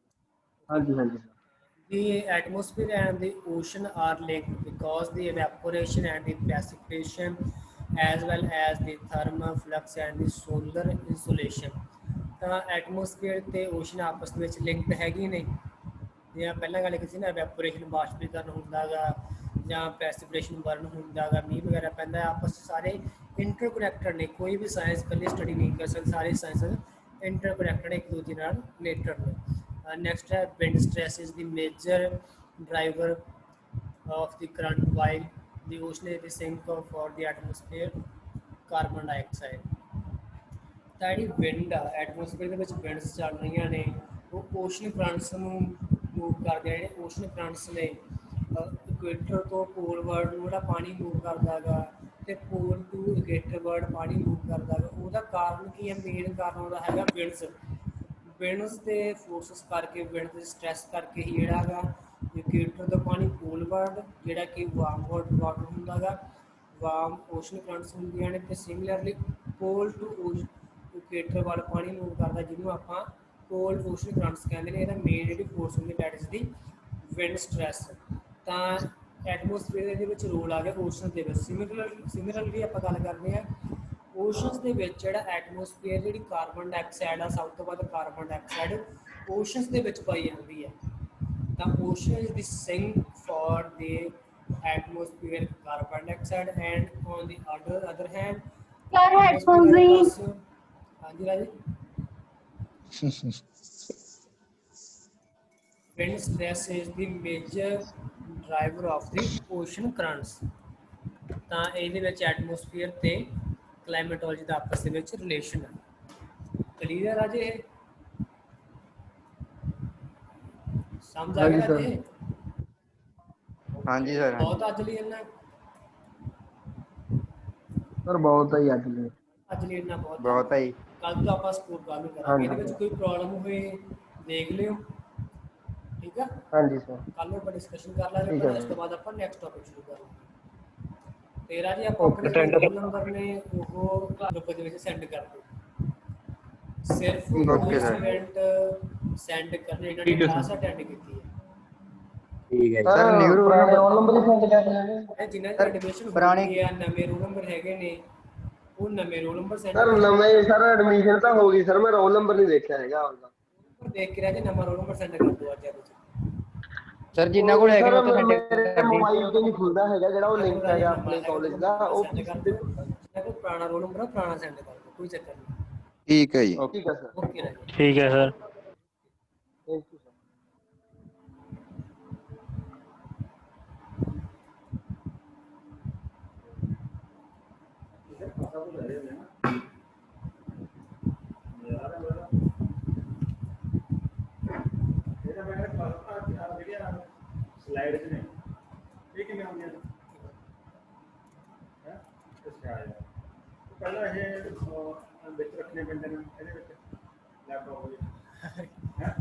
ਹਾਂਜੀ ਹਾਂਜੀ sir. The atmosphere and the ocean are linked because the evaporation and the precipitation, as well as the thermal flux and the solar insolation, ਤਾਂ ਐਟਮੋਸਫੀਅਰ ਤੇ ਓਸ਼ਨ ਆਪਸ ਵਿੱਚ ਲਿੰਕਡ ਹੈਗੇ ਨੇ। ਜਿਵੇਂ ਪਹਿਲਾਂ ਗੱਲ ਕੀਤੀ ਨਾ, ਐਵੈਪੋਰੇਸ਼ਨ ਬਾਸ਼ਪੀਕਰਨ ਹੁੰਦਾ ਗਾ, ਜਾਂ ਪ੍ਰੈਸੀਪੀਟੇਸ਼ਨ ਬਰਨ ਹੁੰਦਾ ਗਾ, ਮੀਂਹ ਵਗੈਰਾ ਪੈਂਦਾ, ਆਪਸ ਸਾਰੇ ਇੰਟਰਕਨੈਕਟਡ ਨੇ। ਕੋਈ ਵੀ ਸਾਇੰਸ ਇਕੱਲੀ ਸਟੱਡੀ ਨਹੀਂ ਕਰ ਸਕਦੀ, ਸਾਰੇ ਸਾਇੰਸ ਇੰਟਰਕਨੈਕਟਡ ਇੱਕ ਦੂਜੇ ਨਾਲ ਰਿਲੇਟਡ ਨੇ। Next है wind stress is the major driver of the current, while the ocean is the sink for the atmosphere carbon dioxide। ਤਾਂ ਜਿਹੜੀ ਵਿੰਡ ਆ ਐਟਮੋਸਫੇਅਰ ਦੇ ਵਿੱਚ ਵਿੰਡਸ ਚੱਲ ਰਹੀਆਂ ਨੇ ਉਹ ਓਸ਼ਨ ਕਰੰਟਸ ਨੂੰ ਮੂਵ ਕਰਦੇ ਆ। ਜਿਹੜੇ ਓਸ਼ਨ ਕਰੰਟਸ ਨੇ ਇਕੁਏਟਰ ਤੋਂ ਪੋਲਵਰਡ ਨੂੰ ਜਿਹੜਾ ਪਾਣੀ ਮੂਵ ਕਰਦਾ ਗਾ, ਅਤੇ ਪੋਲ ਟੂ ਇਕੁਏਟਰ ਵਰਡ ਪਾਣੀ ਮੂਵ ਕਰਦਾ ਗਾ। ਉਹਦਾ ਕਾਰਨ ਕੀ ਹੈ? ਮੇਨ ਕਾਰਨ ਉਹਦਾ ਹੈਗਾ ਵਿੰਡਸ। ਵਿੰਡਸ ਦੇ ਫੋਰਸਿਸ ਕਰਕੇ, ਵਿੰਡ ਦੇ ਸਟ੍ਰੈਸ ਕਰਕੇ ਹੀ ਜਿਹੜਾ ਹੈਗਾ ਇਕੁਏਟਰ ਤੋਂ ਪਾਣੀ ਪੋਲਵਰਡ ਜਿਹੜਾ ਕਿ ਵਾਰਮ ਵਾਟਰ ਹੁੰਦਾ ਗਾ, ਵਾਰਮ ਓਸ਼ਨ ਕਰੰਟਸ ਹੁੰਦੀਆਂ ਨੇ, ਅਤੇ ਸਿਮਿਲਰਲੀ ਪੋਲ ਟੂ ਇਕੁਏਟਰ ਵੱਲ ਪਾਣੀ ਮੂਵ ਕਰਦਾ, ਜਿਹਨੂੰ ਆਪਾਂ ਕੋਲਡ ਓਸ਼ਨ ਕਰੰਟਸ ਕਹਿੰਦੇ ਨੇ। ਇਹਦਾ ਮੇਨ ਜਿਹੜੀ ਫੋਰਸ ਹੁੰਦੀ that is the wind stress. ਤਾਂ ਐਟਮੋਸਫੇਅਰ ਦੇ ਵਿੱਚ ਰੋਲ ਆ ਗਿਆ ਓਸ਼ਨ ਦੇ ਵਿੱਚ। ਸਿਮਿਲਰਲੀ ਆਪਾਂ ਗੱਲ ਕਰਦੇ ਹਾਂ ਓਸ਼ਨਸ ਦੇ ਵਿੱਚ ਜਿਹੜਾ ਐਟਮੋਸਫੇਅਰ ਜਿਹੜੀ ਕਾਰਬਨ ਡਾਈਆਕਸਾਈਡ ਆ, ਸਭ ਤੋਂ ਵੱਧ ਕਾਰਬਨ ਡਾਈਆਕਸਾਈਡ ਓਸ਼ਨਸ ਦੇ ਵਿੱਚ ਪਾਈ ਜਾਂਦੀ ਹੈ। ਤਾਂ ocean is the sink for the atmospheric carbon dioxide, and on the other hand यार हेडफोन्स नहीं। ਹਾਂਜੀ ਰਾਜੀ। wind stress is the major driver of the ocean currents। ਤਾਂ ਇਹਦੇ ਵਿੱਚ ਐਟਮੋਸਫੀਅਰ ਤੇ ਕਲਾਈਮੇਟੋਲੋਜੀ ਦਾ ਆਪਸ ਦੇ ਵਿੱਚ ਰਿਲੇਸ਼ਨ ਹੈ। ਕਲੀਅਰ ਆ ਜੇ? ਸਮਝ ਆ ਗਿਆ ਜੀ? ਹਾਂਜੀ ਸਰ। ਬਹੁਤ ਅੱਜ ਲਈ ਇੰਨਾ ਸਰ ਬਹੁਤ ਹੈ ਅੱਜ ਲਈ। ਅੱਜ ਲਈ ਇੰਨਾ ਬਹੁਤ ਬਹੁਤ ਹੈ ਜੀ। ਕੱਲ ਤੋਂ ਆਪਾਂ ਸਪੋਰਟ ਚਾਲੂ ਕਰਾਂਗੇ। ਇਹਦੇ ਵਿੱਚ ਕੋਈ ਪ੍ਰੋਬਲਮ ਹੋਏ ਦੇਖ ਲਿਓ, ਠੀਕ ਆ। ਹਾਂਜੀ ਸਰ। ਕੱਲ ਨੂੰ ਆਪਾਂ ਡਿਸਕਸ਼ਨ ਕਰ ਲਾਂਗੇ, ਠੀਕ ਪਰ ਹੈ ਇਸ ਤੋਂ ਬਾਅਦ ਆਪਾਂ ਨੈਕਸਟ ਟਾਪਿਕ ਸ਼ੁਰੂ ਕਰਾਂਗੇ। ਤੇਰਾ ਜੀ ਆਪਾਂ ਆਪਣੇ ਜਿਹੜੇ ਰੋਲ ਨੰਬਰ ਨੇ ਉਹ ਗਰੁੱਪ ਦੇ ਵਿੱਚ ਸੈਂਡ ਕਰ ਦਿਓ। ਸਿਰਫ Okay, sir. ਸਟੂਡੈਂਟ ਸੈਂਡ ਕਰਨੇ ਇਹਨਾਂ ਨੇ ਕਲਾਸ ਅਟੈਂਡ ਕੀਤੀ ਹੈ। ਠੀਕ ਹੈ ਜੀ। ਸਰ ਨਿਊ ਰੂਲ ਪੁਰਾਣੇ ਰੋਲ ਨੰਬਰ ਹੀ ਸੈਂਡ ਕਰ ਲੈਣੇ। ਇਹ ਜਿਨ੍ਹਾਂ ਦੀ ਸਰ, ਐਡਮਿਸ਼ਨ ਪੁਰਾਣੇ- ਹੋਈ ਹੈ, ਨਵੇਂ ਰੋਲ ਨੰਬਰ ਹੈਗੇ ਨੇ, ਉਹ ਨਵੇਂ ਰੋਲ ਨੰਬਰ ਸੈਂਡ ਸਰ ਨਵੇਂ ਸਰ ਐਡਮਿਸ਼ਨ ਤਾਂ ਹੋ ਗਈ ਸਰ, ਮੈਂ ਰੋਲ ਨੰਬਰ ਨਹੀਂ ਦੇਖਿਆ ਹੈਗਾ ਆਪਦਾ। ਦੇਖ ਕੇ ਰਹਿ ਜੇ, ਨਵਾਂ ਰੋਲ ਨੰਬਰ ਸੈਂਡ ਕਰ ਦਿਓ ਅੱਜ ਵਿੱਚ। ਸਰ ਜਿੰਨਾ ਕੋਲ ਹੈਗੇ ਨੇ ਉਹ ਤਾਂ ਸਾਡੇ ਮੇਰੇ ਮੋਬਾਈਲ ਤੇ ਨਹੀਂ ਖੁੱਲਦਾ ਹੈਗਾ ਜਿਹੜਾ ਉਹ ਲਿੰਕ ਹੈਗਾ ਆਪਣੇ ਕਾਲਜ ਦਾ, ਉਹ ਸੈਂਡ ਕਰ ਦਿਓ। ਜਿਹੜਾ ਕੋਈ ਪੁਰਾਣਾ ਰੋਲ ਨੰਬਰ ਆ ਪੁਰਾਣਾ ਸੈਂਡ ਕਰ ਦਿਓ, ਕੋਈ ਚੱਕਰ ਨਹੀਂ। ਠੀਕ ਹੈ ਜੀ। ਠੀਕ ਹੈ ਸਰ। ਓਕੇ ਰਾਜੀ। ਠੀਕ ਹੈ sir. Thank you sir. Slide ਚ ਨੇ ਇਹ ਕਿਵੇਂ ਆਉਂਦੀਆਂ ਨੇ ਹੈ ਅੱਛਾ ਯਾਰ ਪਹਿਲਾਂ ਇਹ ਵਿੱਚ ਰੱਖਣੇ ਪੈਂਦੇ ਨੇ ਇਹਦੇ ਵਿੱਚ ਲੈਪਟਾਪ ਦੇ ਹੈ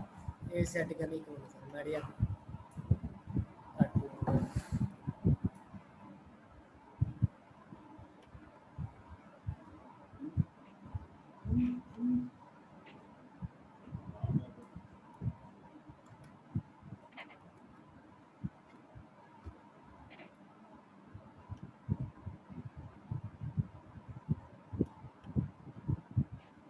ਇਹ ਸੈੱਟ ਕਰਨੀ ਕੋਲ ਸਰ ਮੈਡੀਆ